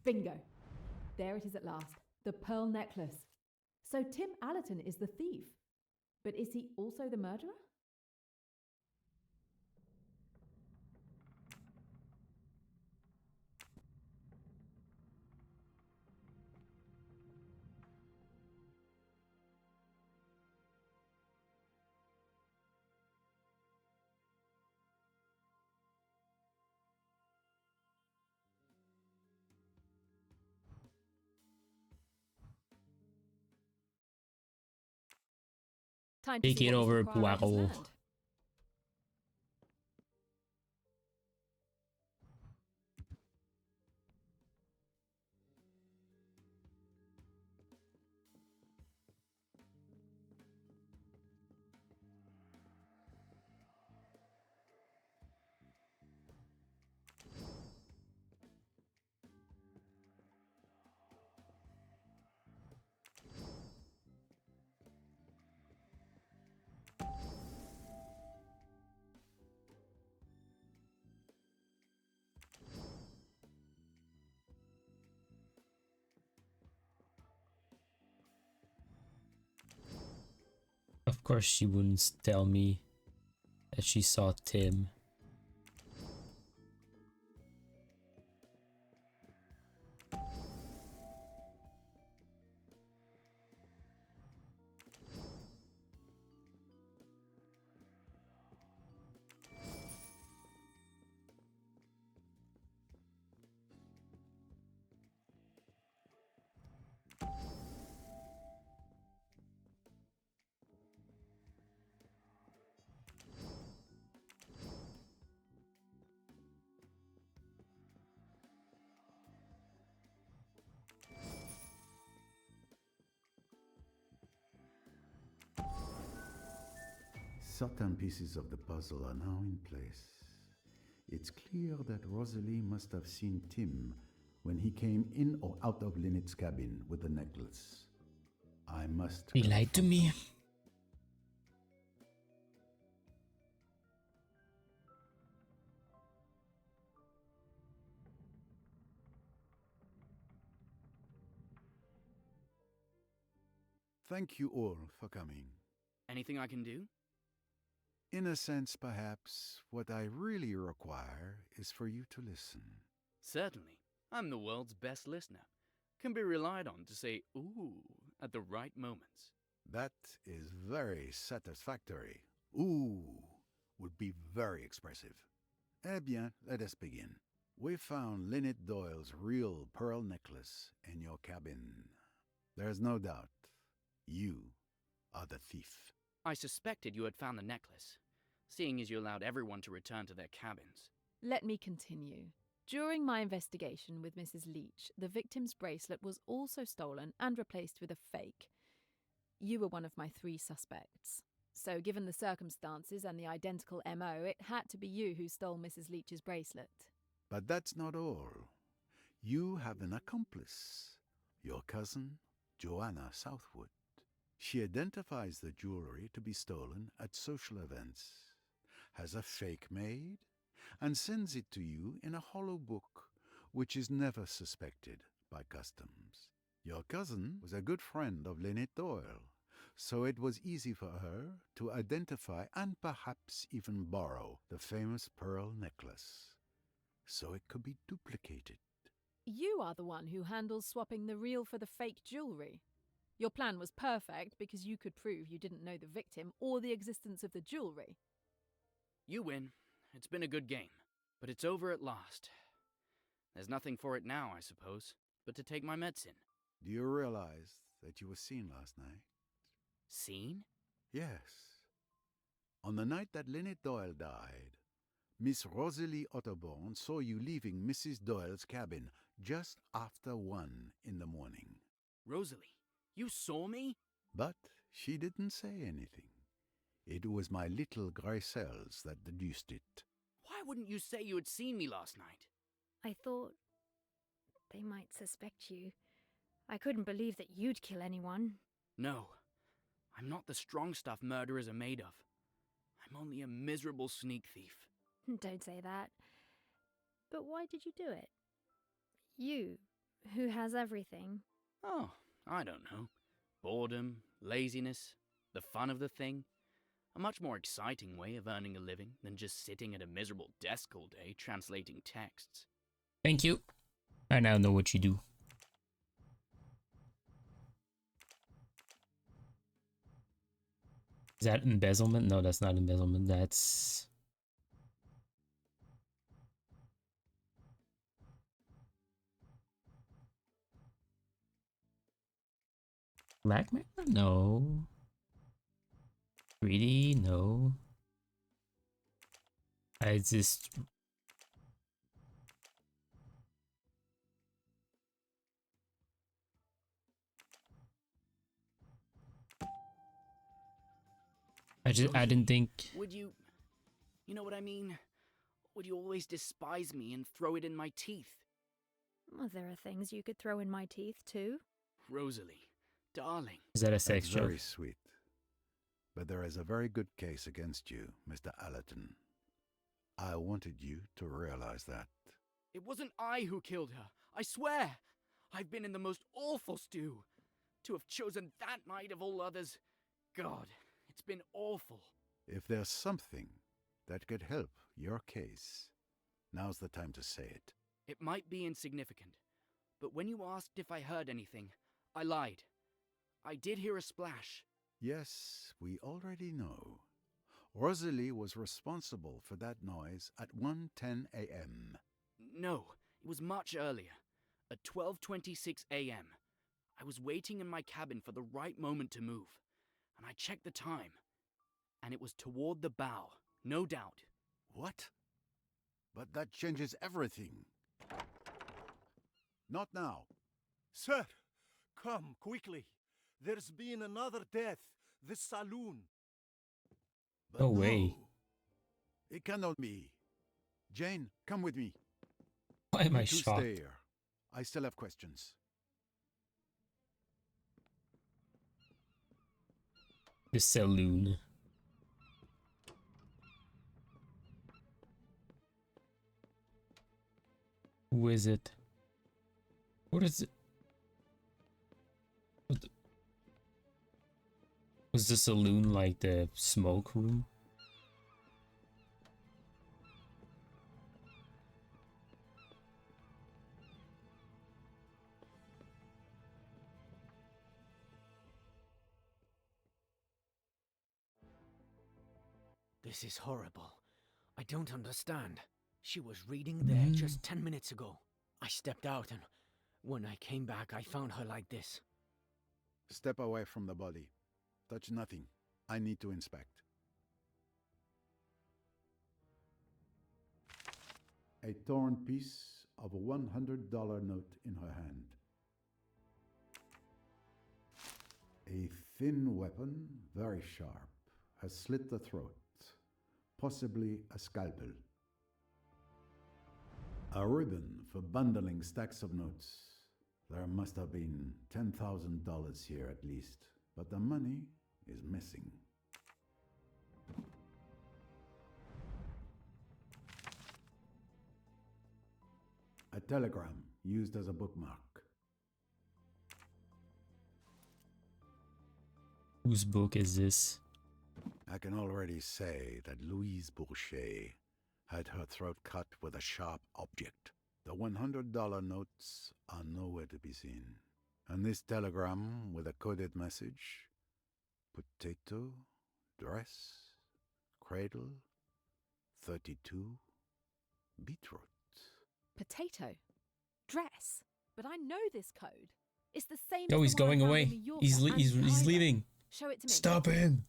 Bingo. There it is at last. The pearl necklace. So Tim Allerton is the thief. But is he also the murderer? Time to Take see it what over, Mr. Poirot has Poirot. learned. Of course she wouldn't tell me that she saw Tim. Certain pieces of the puzzle are now in place. It's clear that Rosalie must have seen Tim when he came in or out of Lynette's cabin with the necklace. I must. He lied to me. Thank you all for coming. Anything I can do? In a sense, perhaps, what I really require is for you to listen. Certainly. I'm the world's best listener. Can be relied on to say ooh at the right moments. That is very satisfactory. Ooh would be very expressive. Eh bien, let us begin. We found Lynette Doyle's real pearl necklace in your cabin. There's no doubt. You are the thief. I suspected you had found the necklace, seeing as you allowed everyone to return to their cabins. Let me continue. During my investigation with Mrs. Leach, the victim's bracelet was also stolen and replaced with a fake. You were one of my 3 suspects. So given the circumstances and the identical MO, it had to be you who stole Mrs. Leach's bracelet. But that's not all. You have an accomplice, your cousin, Joanna Southwood. She identifies the jewelry to be stolen at social events, has a fake made, and sends it to you in a hollow book, which is never suspected by customs. Your cousin was a good friend of Lynette Doyle, so it was easy for her to identify and perhaps even borrow the famous pearl necklace, so it could be duplicated. You are the one who handles swapping the real for the fake jewelry. Your plan was perfect because you could prove you didn't know the victim or the existence of the jewelry. You win. It's been a good game, but it's over at last. There's nothing for it now, I suppose, but to take my medicine. Do you realize that you were seen last night? Seen? Yes. On the night that Lynette Doyle died, Miss Rosalie Otterborn saw you leaving Mrs. Doyle's cabin just after 1 in the morning. Rosalie, you saw me? But she didn't say anything. It was my little grey cells that deduced it. Why wouldn't you say you had seen me last night? I thought they might suspect you. I couldn't believe that you'd kill anyone. No, I'm not the strong stuff murderers are made of. I'm only a miserable sneak thief. Don't say that. But why did you do it? You, who has everything. Oh, I don't know. Boredom, laziness, the fun of the thing. A much more exciting way of earning a living than just sitting at a miserable desk all day translating texts. Thank you. I now know what you do. Is that embezzlement? No, that's not embezzlement. That's... blackmail? No. Greedy? No. I just... I didn't think... Would you know what I mean? Would you always despise me and throw it in my teeth? Well, there are things you could throw in my teeth, too. Rosalie, darling. Is that a sex That's joke? very sweet. But there is a very good case against you, Mr. Allerton. I wanted you to realize that. It wasn't I who killed her. I swear. I've been in the most awful stew. To have chosen that night of all others. God, it's been awful. If there's something that could help your case, now's the time to say it. It might be insignificant, but when you asked if I heard anything, I lied. I did hear a splash. Yes, we already know. Rosalie was responsible for that noise at 1:10 a.m. No, it was much earlier. At 12:26 a.m. I was waiting in my cabin for the right moment to move, and I checked the time. And it was toward the bow, no doubt. What? But that changes everything. Not now. Sir, come quickly. There's been another death. The saloon. No way. It cannot be. Jane, come with me. Why am You I two shocked? stay here. I still have questions. The saloon. Who is it? What is it? What the... Was the saloon like the smoke room? This is horrible. I don't understand. She was reading there just 10 minutes ago. I stepped out and when I came back, I found her like this. Step away from the body. Touch nothing. I need to inspect. A torn piece of a $100 note in her hand. A thin weapon, very sharp, has slit the throat, possibly a scalpel. A ribbon for bundling stacks of notes. There must have been $10,000 here at least, but the money is missing. A telegram used as a bookmark. Whose book is this? I can already say that Louise Bourget had her throat cut with a sharp object. The $100 notes are nowhere to be seen. And this telegram with a coded message: potato, dress, cradle, 32, beetroot. Potato. Dress. But I know this code. It's the same Oh, as he's the one I going found away. in New York He's at he's Cairo. leaving. Show it to me. Stop him.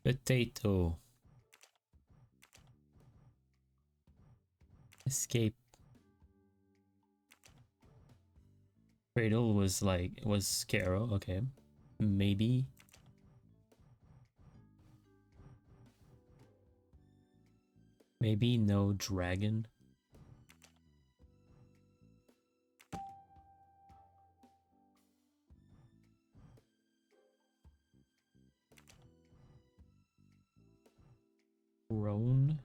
Potato. Escape. Cradle was Caro, okay. Maybe. Maybe no dragon. Roan.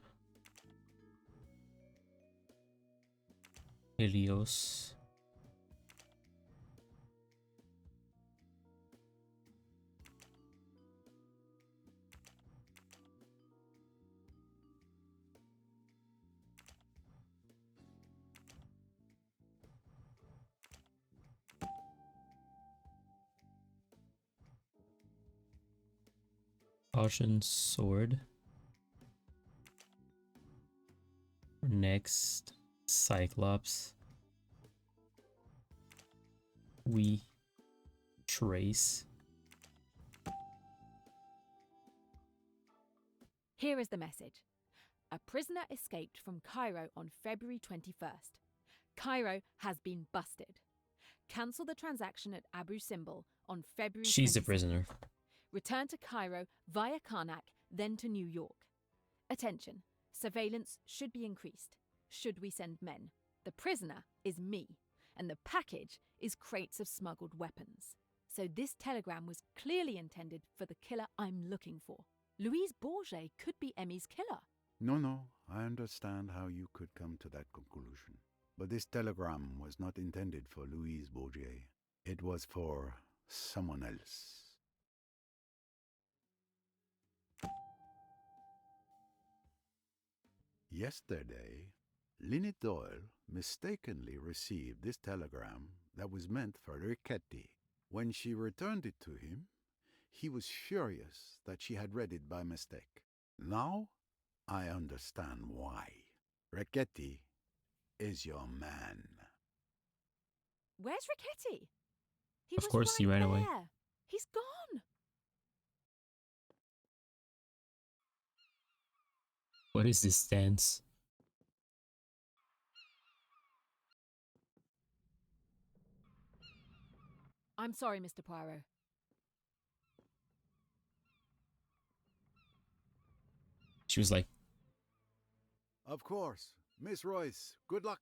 Helios. Caution sword. Next, Cyclops. We trace. Here is the message. A prisoner escaped from Cairo on February 21st. Cairo has been busted. Cancel the transaction at Abu Simbel on February 22nd. She's a prisoner. Return to Cairo via Karnak, then to New York. Attention. Surveillance should be increased. Should we send men? The prisoner is me, and the package is crates of smuggled weapons. So this telegram was clearly intended for the killer I'm looking for. Louise Bourget could be Emmy's killer. No, I understand how you could come to that conclusion. But this telegram was not intended for Louise Bourget. It was for someone else. Yesterday, Lynette Doyle mistakenly received this telegram that was meant for Riquetti. When she returned it to him, he was furious that she had read it by mistake. Now, I understand why. Riquetti is your man. Where's Riquetti? He Of was course, right he ran there. away. He's gone. What is this dance? I'm sorry, Mr. Poirot. She was like, Of course. Miss Royce, good luck.